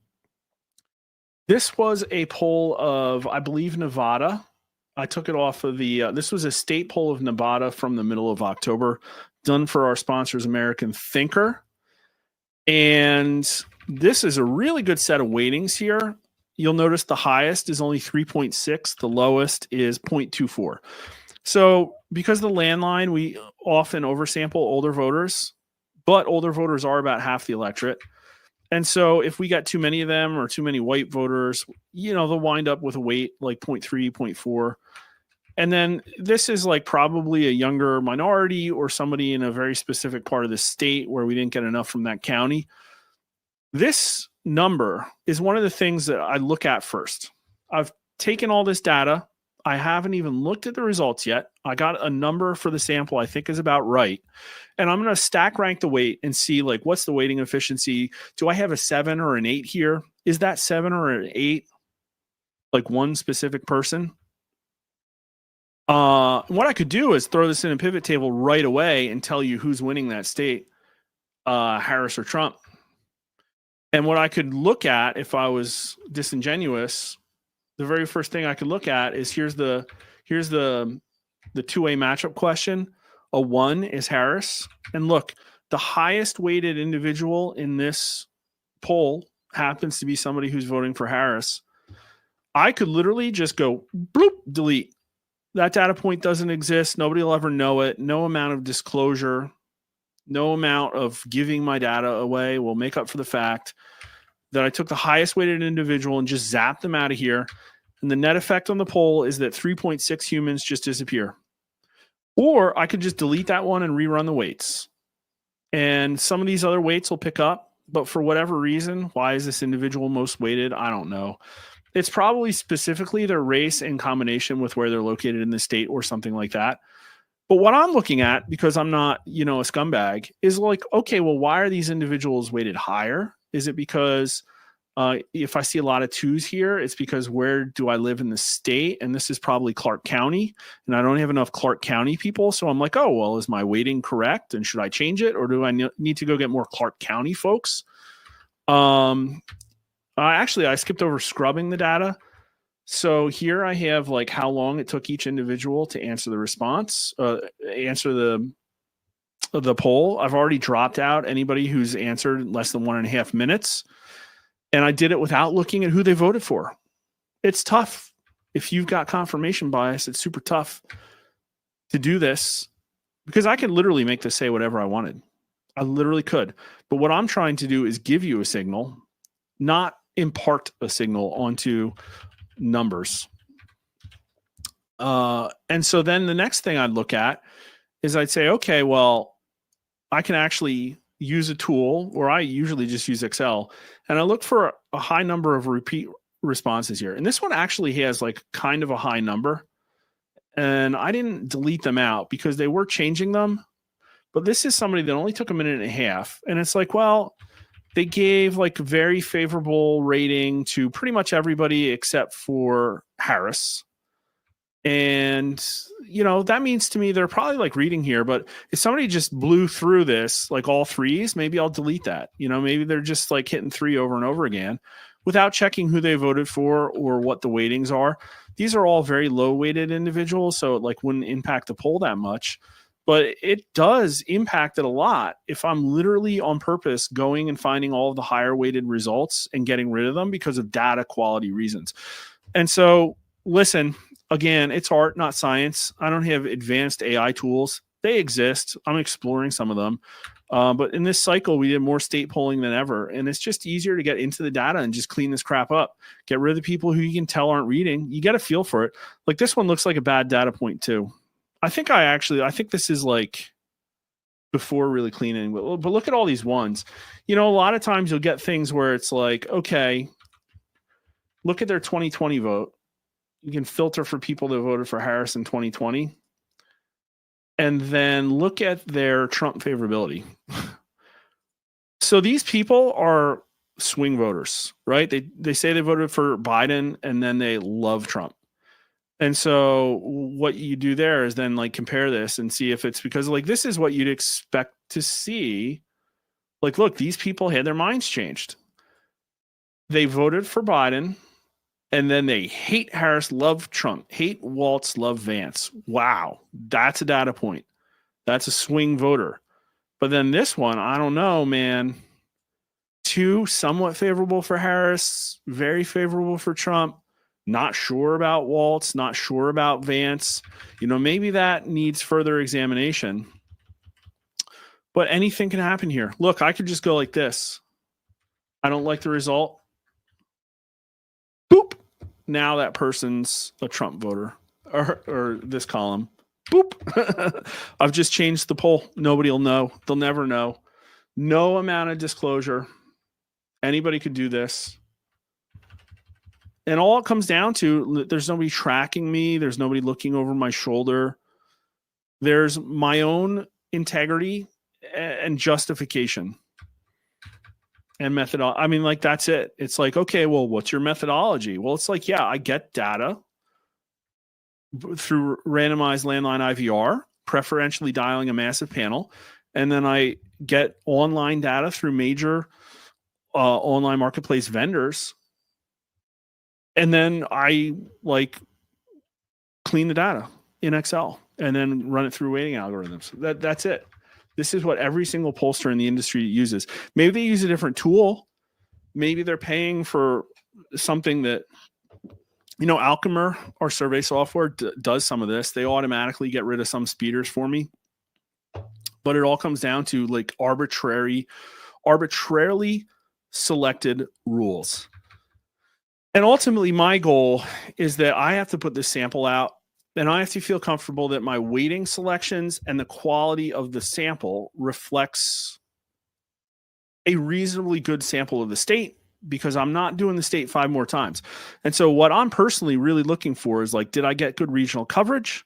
This was a poll of, I believe, Nevada. I took it off of this was a state poll of Nevada from the middle of October, done for our sponsors, American Thinker. And this is a really good set of weightings here. You'll notice the highest is only 3.6. The lowest is 0.24. So because the landline, we often oversample older voters, but older voters are about half the electorate. And so if we got too many of them or too many white voters, they'll wind up with a weight like 0.3, 0.4. And then this is like probably a younger minority or somebody in a very specific part of the state where we didn't get enough from that county. This number is one of the things that I look at first. I've taken all this data. I haven't even looked at the results yet. I got a number for the sample I think is about right. And I'm going to stack rank the weight and see, like, what's the weighting efficiency? Do I have a 7 or an 8 here? Is that 7 or an 8 like one specific person? What I could do is throw this in a pivot table right away and tell you who's winning that state, Harris or Trump. And what I could look at if I was disingenuous, the very first thing I could look at is here's the two-way matchup question. A 1 is Harris. And look, the highest weighted individual in this poll happens to be somebody who's voting for Harris. I could literally just go, bloop, delete. That data point doesn't exist. Nobody will ever know it. No amount of disclosure, no amount of giving my data away will make up for the fact that I took the highest weighted individual and just zapped them out of here. And the net effect on the poll is that 3.6 humans just disappear. Or I could just delete that one and rerun the weights. And some of these other weights will pick up. But for whatever reason, why is this individual most weighted? I don't know. It's probably specifically their race in combination with where they're located in the state or something like that. But what I'm looking at, because I'm not, a scumbag, is like, okay, well, why are these individuals weighted higher? Is it because if I see a lot of 2s here, it's because where do I live in the state? And this is probably Clark County, and I don't have enough Clark County people. So I'm like, oh, well, is my weighting correct? And should I change it? Or do I need to go get more Clark County folks? Actually, I skipped over scrubbing the data. So here I have like how long it took each individual to answer the response, answer the poll. I've already dropped out anybody who's answered less than 1.5 minutes. And I did it without looking at who they voted for. It's tough. If you've got confirmation bias, it's super tough to do this because I could literally make this say whatever I wanted. I literally could. But what I'm trying to do is give you a signal, not impart a signal onto numbers. And so then the next thing I'd look at is I'd say, okay, well, I can actually use a tool, or I usually just use Excel, and I look for a high number of repeat responses here. And this one actually has like kind of a high number. And I didn't delete them out because they were changing them. But this is somebody that only took 1.5 minutes. And it's like, well, they gave like very favorable rating to pretty much everybody except for Harris. And, that means to me, they're probably like reading here, but if somebody just blew through this, like all 3s, maybe I'll delete that. Maybe they're just like hitting 3 over and over again without checking who they voted for or what the weightings are. These are all very low weighted individuals. So it like wouldn't impact the poll that much. But it does impact it a lot if I'm literally on purpose going and finding all of the higher weighted results and getting rid of them because of data quality reasons. And so, listen, again, it's art, not science. I don't have advanced AI tools. They exist. I'm exploring some of them. But in this cycle, we did more state polling than ever. And it's just easier to get into the data and just clean this crap up. Get rid of the people who you can tell aren't reading. You get a feel for it. Like this one looks like a bad data point too. I think this is like before really cleaning, but look at all these ones. A lot of times you'll get things where it's like, okay, look at their 2020 vote. You can filter for people that voted for Harris in 2020. And then look at their Trump favorability. So these people are swing voters, right? They say they voted for Biden and then they love Trump. And so what you do there is then like compare this and see if it's because like this is what you'd expect to see. Like, look, these people had their minds changed. They voted for Biden and then they hate Harris, love Trump, hate Waltz, love Vance. Wow. That's a data point. That's a swing voter. But then this one, I don't know, man. 2, somewhat favorable for Harris, very favorable for Trump. Not sure about Waltz, not sure about Vance. Maybe that needs further examination. But anything can happen here. Look, I could just go like this. I don't like the result. Boop. Now that person's a Trump voter or this column. Boop. I've just changed the poll. Nobody will know. They'll never know. No amount of disclosure. Anybody could do this. And all it comes down to, there's nobody tracking me. There's nobody looking over my shoulder. There's my own integrity and justification and methodology. I mean, like, that's it. It's like, okay, well, what's your methodology? Well, it's like, yeah, I get data through randomized landline IVR, preferentially dialing a massive panel. And then I get online data through major online marketplace vendors. And then I clean the data in Excel and then run it through weighting algorithms. That's it. This is what every single pollster in the industry uses. Maybe they use a different tool. Maybe they're paying for something that, Alchemer, our survey software, does some of this. They automatically get rid of some speeders for me. But it all comes down to like arbitrarily selected rules. And ultimately, my goal is that I have to put this sample out and I have to feel comfortable that my weighting selections and the quality of the sample reflects a reasonably good sample of the state, because I'm not doing the state 5 more times. And so what I'm personally really looking for is like, did I get good regional coverage?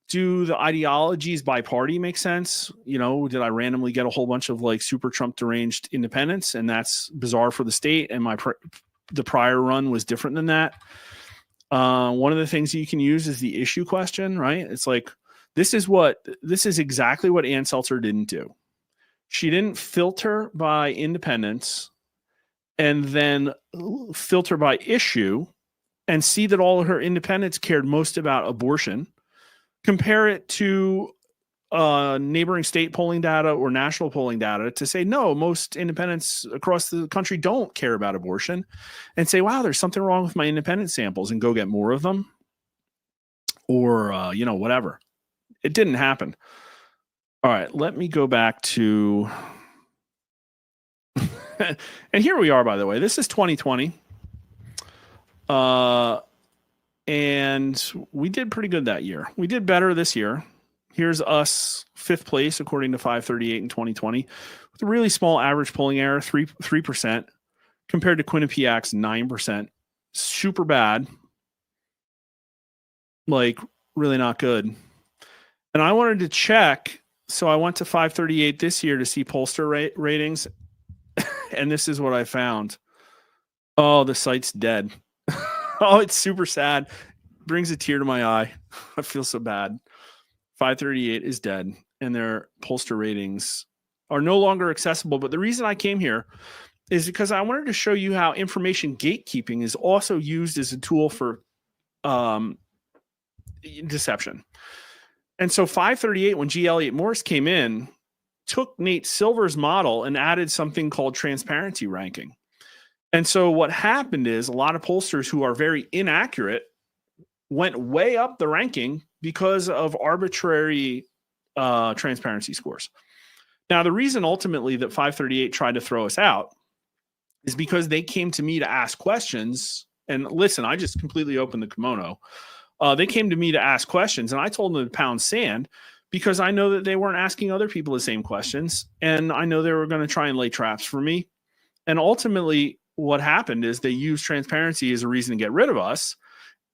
Do the ideologies by party make sense? Did I randomly get a whole bunch of like super Trump deranged independents? And that's bizarre for the state. And the prior run was different than that. One of the things you can use is the issue question, right? It's like, this is exactly what Ann Selzer didn't do. She didn't filter by independence and then filter by issue and see that all of her independents cared most about abortion. Compare it to neighboring state polling data or national polling data to say, no, most independents across the country don't care about abortion, and say, wow, there's something wrong with my independent samples, and go get more of them or, whatever. It didn't happen. All right, let me go back to, and here we are, by the way, this is 2020. And we did pretty good that year. We did better this year. Here's us 5th place, according to 538 in 2020, with a really small average polling error, 3%, compared to Quinnipiac's 9%. Super bad. Like, really not good. And I wanted to check, so I went to 538 this year to see pollster ratings, and this is what I found. Oh, the site's dead. Oh, it's super sad. Brings a tear to my eye. I feel so bad. 538 is dead, and their pollster ratings are no longer accessible. But the reason I came here is because I wanted to show you how information gatekeeping is also used as a tool for deception. And so 538, when G. Elliott Morris came in, took Nate Silver's model and added something called transparency ranking. And so what happened is a lot of pollsters who are very inaccurate went way up the ranking because of arbitrary transparency scores. Now, the reason ultimately that 538 tried to throw us out is because they came to me to ask questions. And listen, I just completely opened the kimono. They came to me to ask questions, and I told them to pound sand because I know that they weren't asking other people the same questions. And I know they were going to try and lay traps for me. And ultimately, what happened is they used transparency as a reason to get rid of us.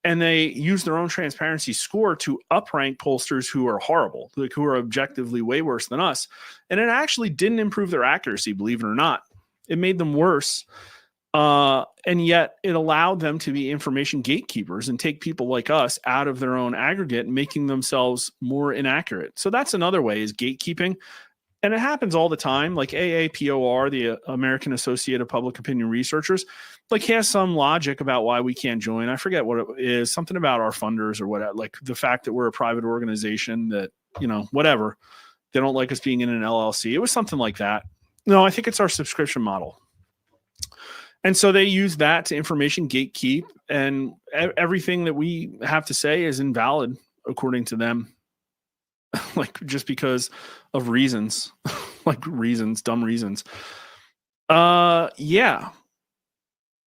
And they used their own transparency score to uprank pollsters who are horrible, like who are objectively way worse than us. And it actually didn't improve their accuracy, believe it or not. It made them worse. And yet it allowed them to be information gatekeepers and take people like us out of their own aggregate, making themselves more inaccurate. So that's another way, is gatekeeping. And it happens all the time. Like AAPOR, the American Associate of Public Opinion Researchers, like has some logic about why we can't join. I forget what it is, something about our funders or whatever, like the fact that we're a private organization that, you know, whatever. They don't like us being in an LLC. It was something like that. No, I think it's our subscription model. And so they use that to information gatekeep, and everything that we have to say is invalid according to them. Like just because of reasons, like reasons, dumb reasons. Yeah.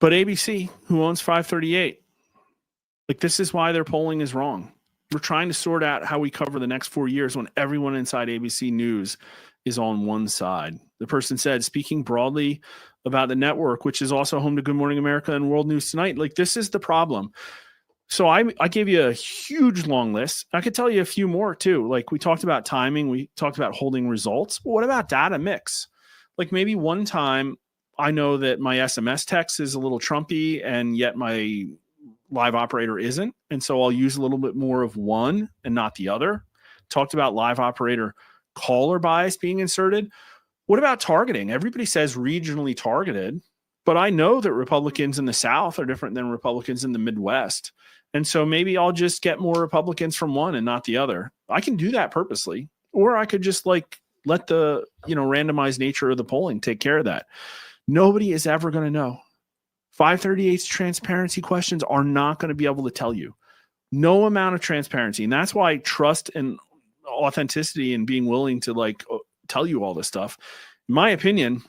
But ABC, who owns 538, like this is why their polling is wrong. We're trying to sort out how we cover the next 4 years when everyone inside ABC News is on one side. The person said, speaking broadly about the network, which is also home to Good Morning America and World News Tonight, like this is the problem. So I gave you a huge long list. I could tell you a few more too. Like we talked about timing. We talked about holding results. But what about data mix? Like maybe one time I know that my SMS text is a little Trumpy and yet my live operator isn't. And so I'll use a little bit more of one and not the other. Talked about live operator caller bias being inserted. What about targeting? Everybody says regionally targeted, but I know that Republicans in the South are different than Republicans in the Midwest. And so maybe I'll just get more Republicans from one and not the other. I can do that purposely, or I could just like let the, randomized nature of the polling take care of that. Nobody is ever going to know. 538's transparency questions are not going to be able to tell you. No amount of transparency. And that's why trust and authenticity and being willing to like tell you all this stuff, in my opinion,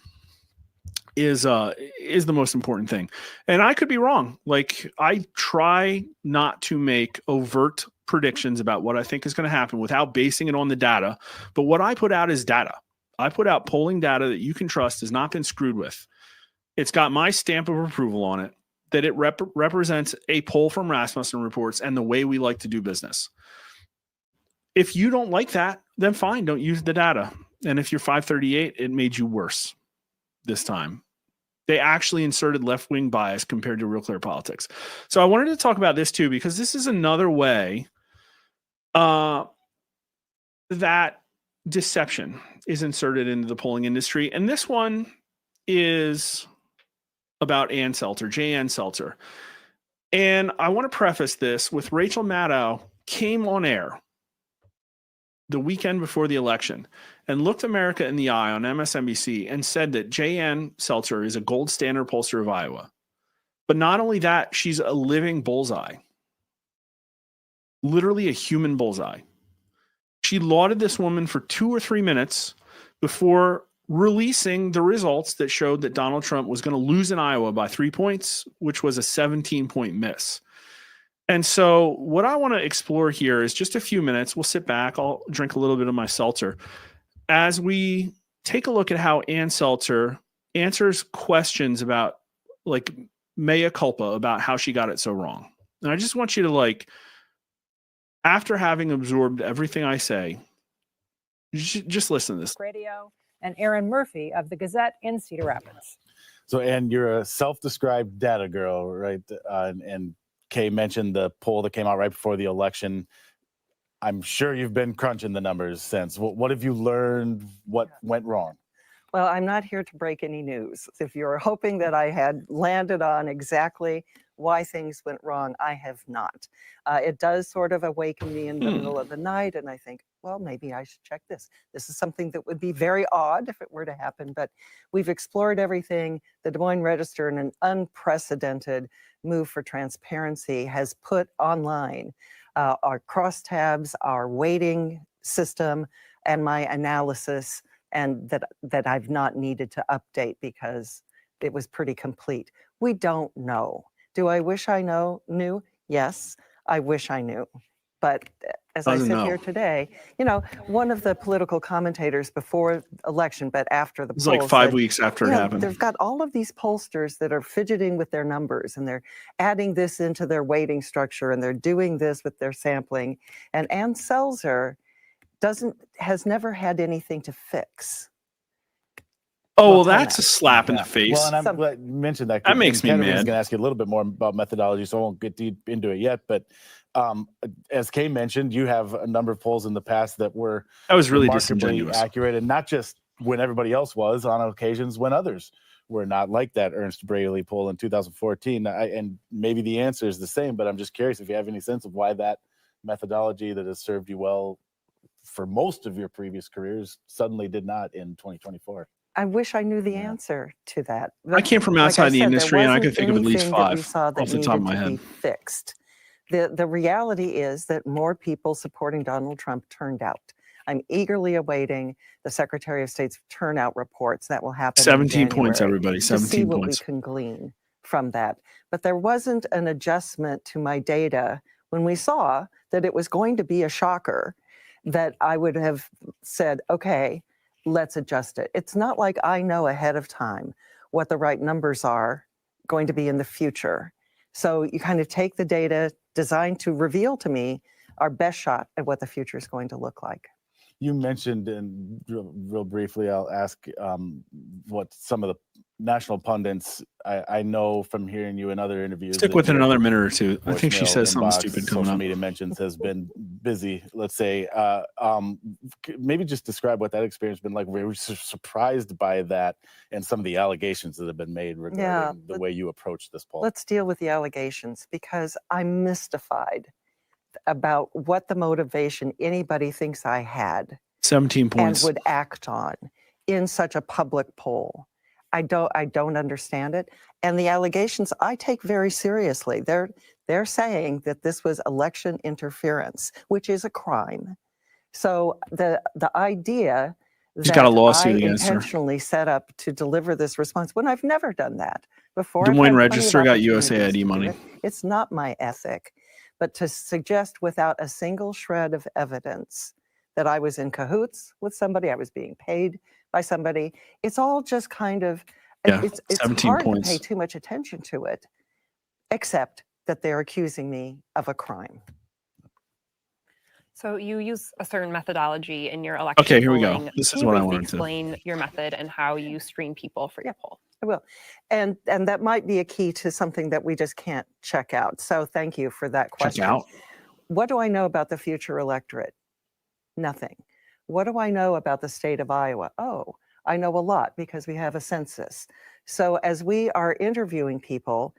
is the most important thing. And I could be wrong. Like I try not to make overt predictions about what I think is going to happen without basing it on the data. But what I put out is data. I put out polling data that you can trust has not been screwed with. It's got my stamp of approval on it, that it represents a poll from Rasmussen reports and the way we like to do business. If you don't like that, then fine, don't use the data. And if you're 538, it made you worse this time. They actually inserted left-wing bias compared to Real Clear Politics. So I wanted to talk about this too, because this is another way that deception is inserted into the polling industry. And this one is about Ann Selzer, Ann Selzer. And I want to preface this with Rachel Maddow came on air the weekend before the election and looked America in the eye on MSNBC and said that Ann Selzer is a gold standard pollster of Iowa. But not only that, she's a living bullseye. Literally a human bullseye. She lauded this woman for 2 or 3 minutes before releasing the results that showed that Donald Trump was going to lose in Iowa by 3 points, which was a 17-point miss. And so what I want to explore here is just a few minutes. We'll sit back. I'll drink a little bit of my seltzer as we take a look at how Ann Selzer answers questions about like mea culpa about how she got it so wrong. And I just want you to like, after having absorbed everything I say, just listen to this. Radio and Aaron Murphy of the Gazette in Cedar Rapids. So, Ann, you're a self-described data girl, right? And Kay mentioned the poll that came out right before the election. I'm sure you've been crunching the numbers since. What have you learned? What went wrong? Well, I'm not here to break any news. If you're hoping that I had landed on exactly why things went wrong, I have not. It does sort of awaken me in the middle of the night, and I think, well, maybe I should check this. This is something that would be very odd if it were to happen, but we've explored everything. The Des Moines Register, in an unprecedented move for transparency, has put online our crosstabs, our weighting system, and my analysis, and that I've not needed to update because it was pretty complete. We don't know. Do I wish I knew? Yes, I wish I knew. But as I sit here today, one of the political commentators before election, but after the It was polls, like 5 said, weeks after it happened. they've got all of these pollsters that are fidgeting with their numbers, and they're adding this into their weighting structure, and they're doing this with their sampling. And Ann Selzer has never had anything to fix. Oh, well, that's a slap in the face. Well, and I'm glad you mentioned that. That makes me Ken mad. was going to ask you a little bit more about methodology, so I won't get deep into it yet. But as Kay mentioned, you have a number of polls in the past that were really remarkably disingenuous, accurate, and not just when everybody else was, on occasions when others were not, like that Ernst Braley poll in 2014. And maybe the answer is the same, but I'm just curious if you have any sense of why that methodology that has served you well for most of your previous careers suddenly did not in 2024. I wish I knew the answer to that. I came from outside the industry, and I could think of at least 5 we saw that off the top of my needed to head. be fixed. The reality is that more people supporting Donald Trump turned out. I'm eagerly awaiting the Secretary of State's turnout reports. That will happen 17 points, everybody. to see 17 what points. we can glean from that. But there wasn't an adjustment to my data when we saw that it was going to be a shocker, that I would have said, okay, let's adjust it. It's not like I know ahead of time what the right numbers are going to be in the future. So you kind of take the data designed to reveal to me our best shot at what the future is going to look like. You mentioned, and real briefly, I'll ask what some of the national pundits, I know from hearing you in other interviews. Stick with it another minute or two. I think she says something stupid coming social up. media mentions has been busy, let's say. Maybe just describe what that experience has been like. We were surprised by that and some of the allegations that have been made regarding the way you approach this poll. Let's deal with the allegations, because I'm mystified about what the motivation anybody thinks I had 17 points and would act on in such a public poll. I don't understand it. And the allegations I take very seriously. They're saying that this was election interference, which is a crime. So the idea She's got a lawsuit I against her. intentionally set up to deliver this response when I've never done that before. Des Moines Register got USAID money. It's not my ethic. But to suggest without a single shred of evidence that I was in cahoots with somebody, I was being paid by somebody, it's all just kind of, it's 17 hard points. to pay too much attention to it, except that they're accusing me of a crime. So you use a certain methodology in your election. Okay, here we go. polling. This Can is you what I briefly wanted to explain your method and how you screen people for your poll? I will. And that might be a key to something that we just can't check out. So thank you for that question. Check out. What do I know about the future electorate? Nothing. What do I know about the state of Iowa? Oh, I know a lot because we have a census. So as we are interviewing people,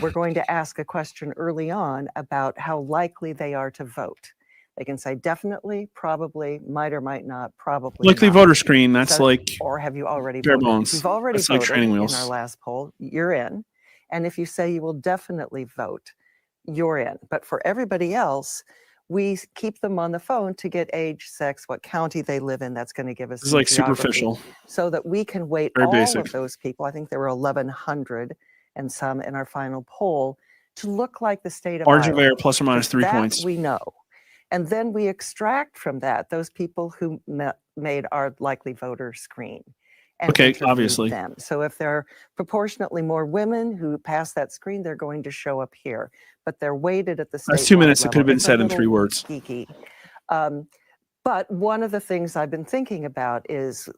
we're going to ask a question early on about how likely they are to vote. They can say definitely, probably, might or might not, probably Likely not. voter screen, that's like Or have you already bare voted? bones. If you've already That's like voted training in wheels. our last poll, you're in. And if you say you will definitely vote, you're in. But for everybody else, we keep them on the phone to get age, sex, what county they live in. That's going to give us This is like geography, superficial. so that we can weight Very all basic. of those people. I think there were 1,100 and some in our final poll to look like the state of Margin of Iowa. error plus or minus 3 That points. we know. And then we extract from that those people who made our likely voter screen. And Okay, interviewed obviously. them. So if there are proportionately more women who pass that screen, they're going to show up here. But they're weighted at the statewide That's 2 minutes. It could have level. been It's a said in little 3 words. geeky. But one of the things I've been thinking about is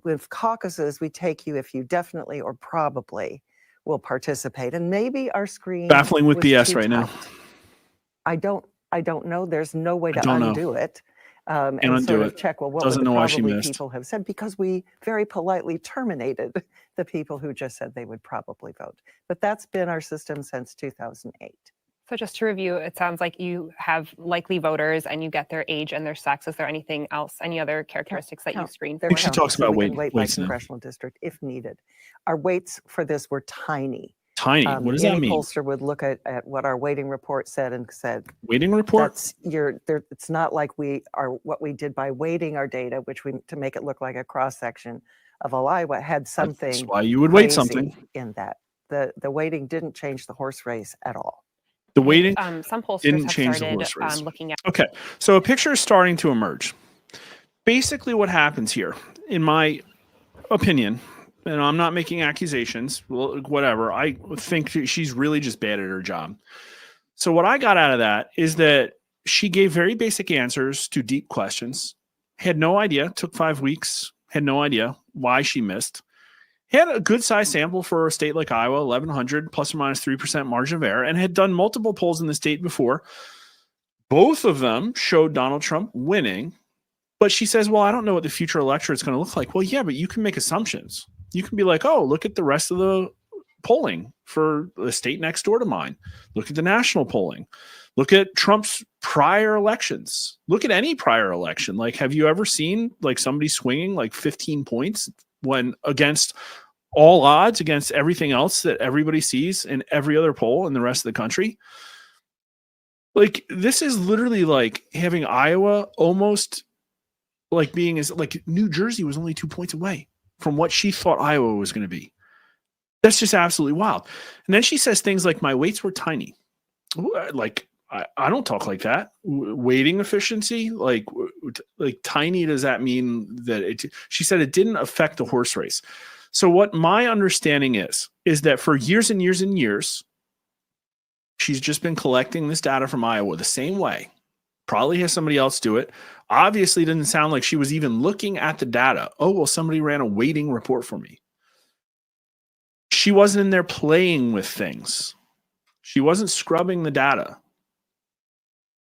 with caucuses, we take you if you definitely or probably will participate. And maybe our screen Baffling with was BS too right now. tight. I don't know. There's no way to don't know. undo it. And and undo sort it. of check, well, what Doesn't would the know why she probably missed. people have said? Because we very politely terminated the people who just said they would probably vote. But that's been our system since 2008. So just to review, it sounds like you have likely voters and you get their age and their sex. Is there anything else, any other characteristics that you Count. screen They're for? think she counted, talks so about we can weight by weights now. congressional district if needed. Our weights for this were tiny. Tiny. What does that Any mean? pollster would look at what our weighting report said and said, Weighting report? that's it's not like we are what we did by weighting our data, which we to make it look like a cross section of all Iowa had something That's why you would weight crazy something. in that. The weighting didn't change the horse race at all. The weighting Some pollsters didn't have change the started horse race. looking at Okay, so a picture is starting to emerge. Basically, what happens here, in my opinion, and I'm not making accusations, well, whatever, I think she's really just bad at her job. So what I got out of that is that she gave very basic answers to deep questions, had no idea, took 5 weeks, had no idea why she missed. Had a good size sample for a state like Iowa, 1,100 plus or minus 3% margin of error, and had done multiple polls in the state before. Both of them showed Donald Trump winning, but she says, well, I don't know what the future electorate is going to look like. Well, yeah, but you can make assumptions. You can be like, oh, look at the rest of the polling for the state next door to mine. Look at the national polling. Look at Trump's prior elections. Look at any prior election. Like, have you ever seen like somebody swinging like 15 points when against all odds, against everything else that everybody sees in every other poll in the rest of the country? Like, this is literally like having Iowa almost like being as like New Jersey was only 2 points away from what she thought Iowa was going to be. That's just absolutely wild. And then she says things like, my weights were tiny. Like, I don't talk like that. Weighting efficiency, like tiny, does that mean that it? She said it didn't affect the horse race. So what my understanding is that for years and years and years, she's just been collecting this data from Iowa the same way. Probably has somebody else do it. Obviously, didn't sound like she was even looking at the data. Oh, well, somebody ran a weighting report for me. She wasn't in there playing with things. She wasn't scrubbing the data.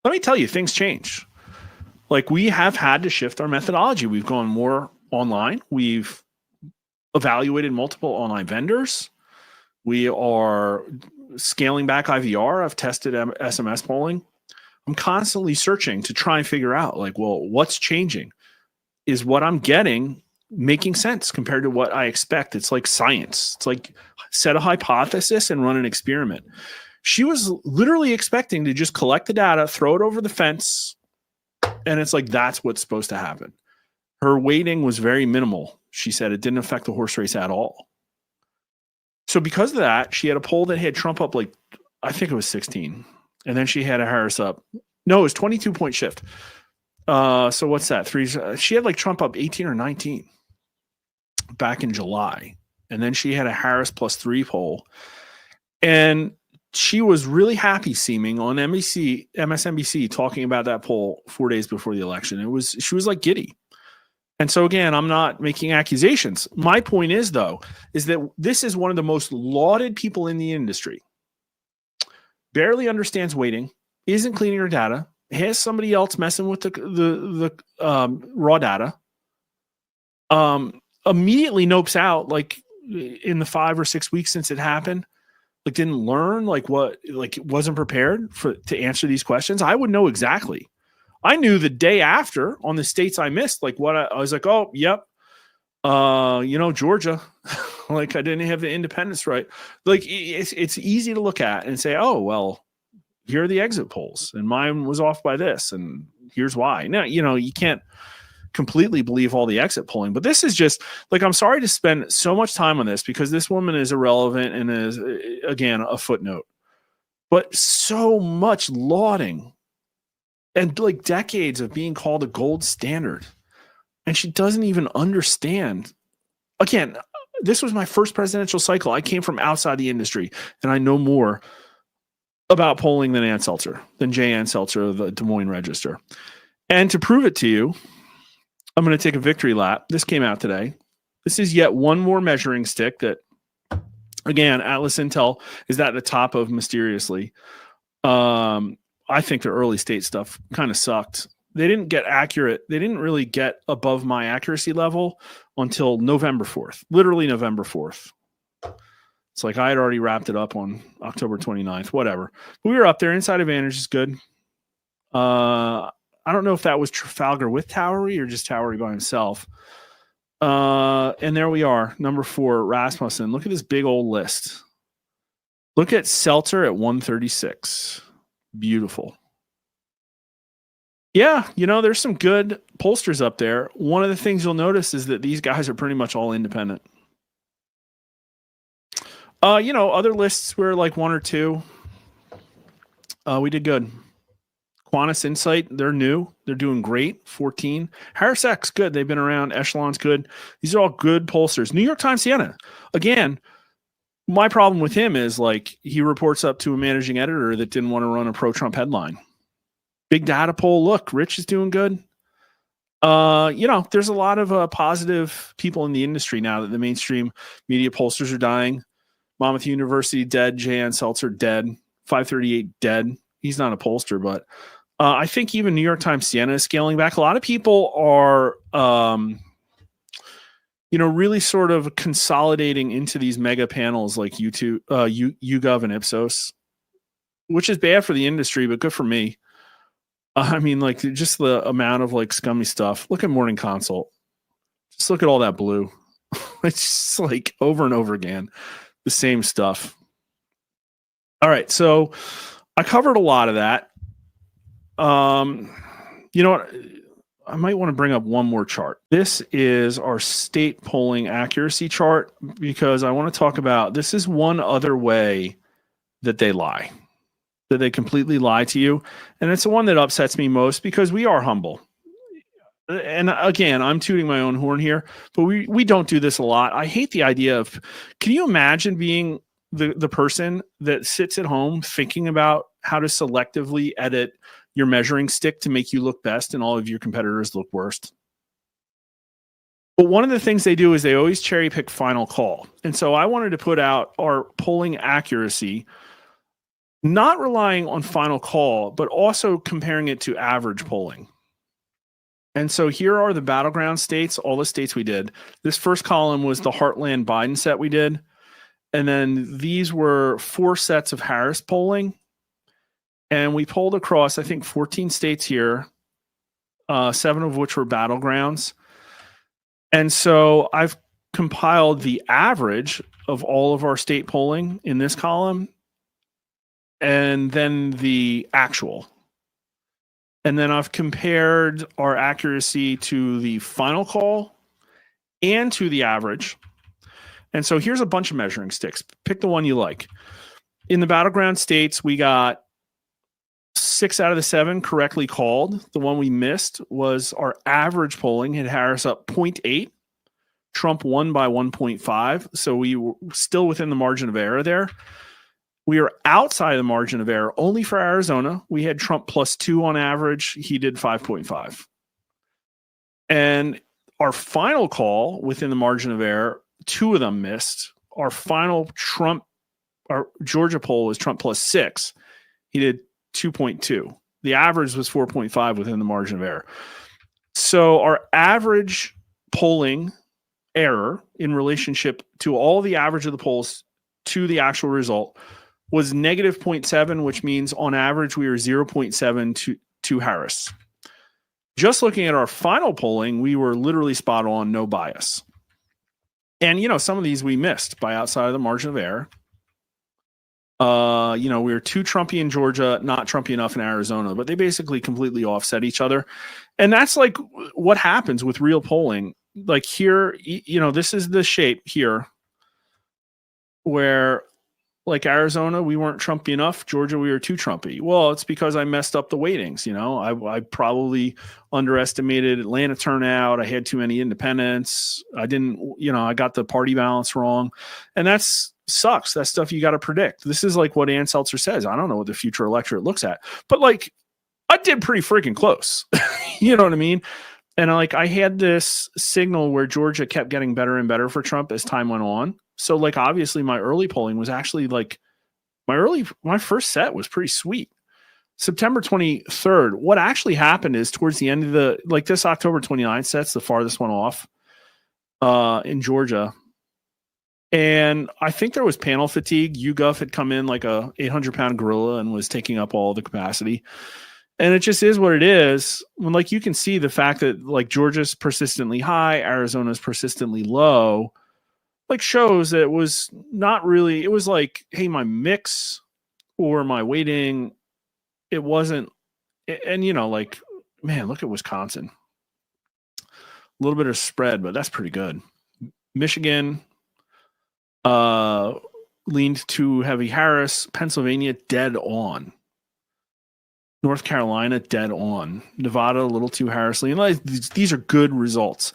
Let me tell you, things change. Like, we have had to shift our methodology. We've gone more online. We've evaluated multiple online vendors. We are scaling back IVR. I've tested SMS polling. I'm constantly searching to try and figure out, like, well, what's changing? Is what I'm getting making sense compared to what I expect? It's like science. It's like set a hypothesis and run an experiment. She was literally expecting to just collect the data, throw it over the fence, and it's like that's what's supposed to happen. Her weighting was very minimal. She said it didn't affect the horse race at all. So because of that, she had a poll that had Trump up like, I think it was 16. And then she had a Harris up. No, it was 22-point shift. So what's that? She had like Trump up 18 or 19 back in July. And then she had a Harris +3 poll. And she was really happy seeming on MSNBC talking about that poll 4 days before the election. She was like giddy. And so again, I'm not making accusations. My point is, though, is that this is one of the most lauded people in the industry. Barely understands weighting, isn't cleaning her data, has somebody else messing with the raw data, immediately nopes out, like in the 5 or 6 weeks since it happened, like didn't learn, like wasn't prepared to answer these questions. I would know exactly. I knew the day after on the states I missed, like what I was like, oh, yep. Georgia, like I didn't have the independence right. Like it's easy to look at and say, oh, well, here are the exit polls and mine was off by this. And here's why. Now, you can't completely believe all the exit polling, but this is just like, I'm sorry to spend so much time on this because this woman is irrelevant and is, again, a footnote, but so much lauding and like decades of being called a gold standard. And she doesn't even understand. Again, this was my first presidential cycle. I came from outside the industry, and I know more about polling than Ann Selzer, than Ann Selzer of the Des Moines Register. And to prove it to you, I'm going to take a victory lap. This came out today. This is yet one more measuring stick that, again, Atlas Intel is at the top of mysteriously. I think the early state stuff kind of sucked. they didn't get accurate. They didn't really get above my accuracy level until November 4th, literally November 4th. It's like I had already wrapped it up on October 29th, whatever. But we were up there. Inside advantage is good. I don't know if that was Trafalgar with Towery or just Towery by himself. And there we are, number 4, Rasmussen. Look at this big old list. Look at Selzer at 136. Beautiful. Yeah, there's some good pollsters up there. One of the things you'll notice is that these guys are pretty much all independent. Other lists were like 1 or 2. We did good. Quantus Insight, they're new. They're doing great. 14. Harris X, good. They've been around. Echelon's good. These are all good pollsters. New York Times Siena. Again, my problem with him is like he reports up to a managing editor that didn't want to run a pro-Trump headline. Big data poll. Look, Rich is doing good. There's a lot of positive people in the industry now that the mainstream media pollsters are dying. Monmouth University dead. Ann Selzer dead. 538 dead. He's not a pollster, but I think even New York Times Siena is scaling back. A lot of people are, really sort of consolidating into these mega panels like YouTube, YouGov and Ipsos, which is bad for the industry, but good for me. I mean, like just the amount of like scummy stuff. Look at Morning Consult. Just look at all that blue. It's just like over and over again, the same stuff. All right. So I covered a lot of that. You know what? I might want to bring up one more chart. This is our state polling accuracy chart because I want to talk about this is one other way that they lie, that they completely lie to you. And it's the one that upsets me most because we are humble. And again, I'm tooting my own horn here, but we don't do this a lot. I hate the idea of, can you imagine being the person that sits at home thinking about how to selectively edit your measuring stick to make you look best and all of your competitors look worst? But one of the things they do is they always cherry pick final call. And so I wanted to put out our polling accuracy, not relying on final call, but also comparing it to average polling. And so here are the battleground states, all the states we did. This first column was the Heartland Biden set we did. And then these were 4 sets of Harris polling. And we polled across, I think, 14 states here, 7 of which were battlegrounds. And so I've compiled the average of all of our state polling in this column, and then the actual. And then I've compared our accuracy to the final call and to the average. And so here's a bunch of measuring sticks. Pick the one you like. In the battleground states, we got 6 out of the 7 correctly called. The one we missed was our average polling had Harris up 0.8. Trump won by 1.5. So we were still within the margin of error there. We are outside of the margin of error only for Arizona. We had Trump +2 on average. He did 5.5. And our final call within the margin of error, 2 of them missed. Our final our Georgia poll was Trump +6. He did 2.2. The average was 4.5 within the margin of error. So our average polling error in relationship to all the average of the polls to the actual result was -0.7, which means on average we were 0.7 to Harris. Just looking at our final polling, we were literally spot on, no bias. And, some of these we missed by outside of the margin of error. We were too Trumpy in Georgia, not Trumpy enough in Arizona, but they basically completely offset each other. And that's like what happens with real polling. Like here, this is the shape here where like Arizona, we weren't Trumpy enough. Georgia, we were too Trumpy. Well, it's because I messed up the weightings. I probably underestimated Atlanta turnout. I had too many independents. I didn't, I got the party balance wrong. And that's sucks. That's stuff you got to predict. This is like what Ann Selzer says. I don't know what the future electorate looks at, but like I did pretty freaking close. You know what I mean? And I had this signal where Georgia kept getting better and better for Trump as time went on. So like, obviously my early polling was actually like my first set was pretty sweet. September 23rd, what actually happened is towards the end of this October 29th set's the farthest one off in Georgia. And I think there was panel fatigue. YouGov had come in like a 800-pound gorilla and was taking up all the capacity. And it just is what it is. When you can see the fact that Georgia's persistently high, Arizona's persistently low, shows that it was not really, it was hey, my mix or my weighting, it wasn't, and man, look at Wisconsin. A little bit of spread, but that's pretty good. Michigan leaned to heavy Harris. Pennsylvania, dead on. North Carolina, dead on. Nevada, a little too Harris lean. These are good results.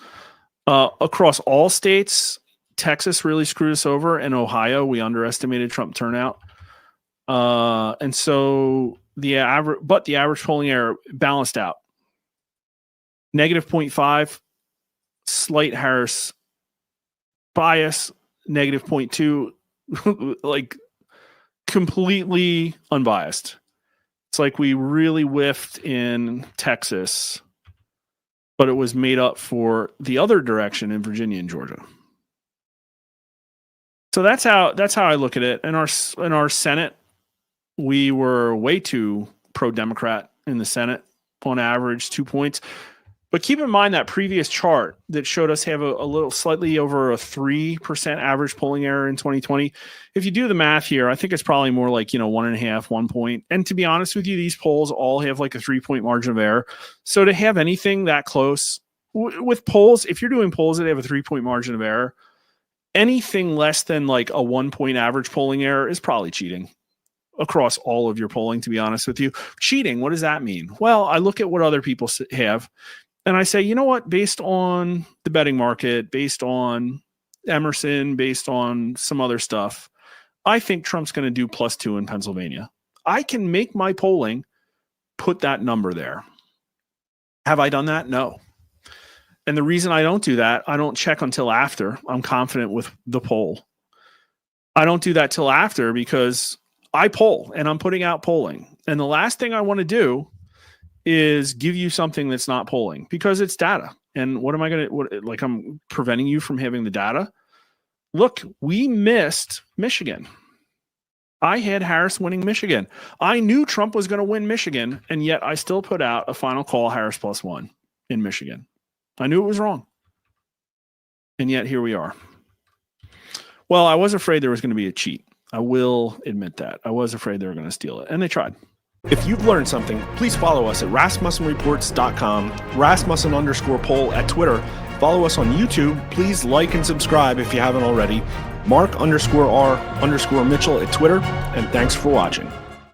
Across all states, Texas really screwed us over, and Ohio, we underestimated Trump turnout. And so the average polling error balanced out. -0.5, slight Harris bias, -0.2, completely unbiased. It's we really whiffed in Texas, but it was made up for the other direction in Virginia and Georgia. So that's how I look at it. In our Senate, we were way too pro-Democrat in the Senate, on average 2 points. But keep in mind that previous chart that showed us have a little slightly over a 3% average polling error in 2020. If you do the math here, I think it's probably more 1.5, 1 point. And to be honest with you, these polls all have a 3-point margin of error. So to have anything that close with polls, if you're doing polls that have a 3-point margin of error, anything less than a 1 point average polling error is probably cheating across all of your polling, to be honest with you. Cheating, what does that mean? Well, I look at what other people have, and I say, you know what, based on the betting market, based on Emerson, based on some other stuff, I think Trump's going to do +2 in Pennsylvania. I can make my polling put that number there. Have I done that? No. And the reason I don't do that, I don't check until after I'm confident with the poll. I don't do that till after because I poll and I'm putting out polling. And the last thing I want to do is give you something that's not polling because it's data. And what am I going to, I'm preventing you from having the data? Look, we missed Michigan. I had Harris winning Michigan. I knew Trump was going to win Michigan, and yet I still put out a final call Harris +1 in Michigan. I knew it was wrong. And yet here we are. Well, I was afraid there was going to be a cheat. I will admit that. I was afraid they were going to steal it, and they tried. If you've learned something, please follow us at RasmussenReports.com, Rasmussen_poll at Twitter. Follow us on YouTube. Please like and subscribe if you haven't already. Mark_R_Mitchell at Twitter. And thanks for watching.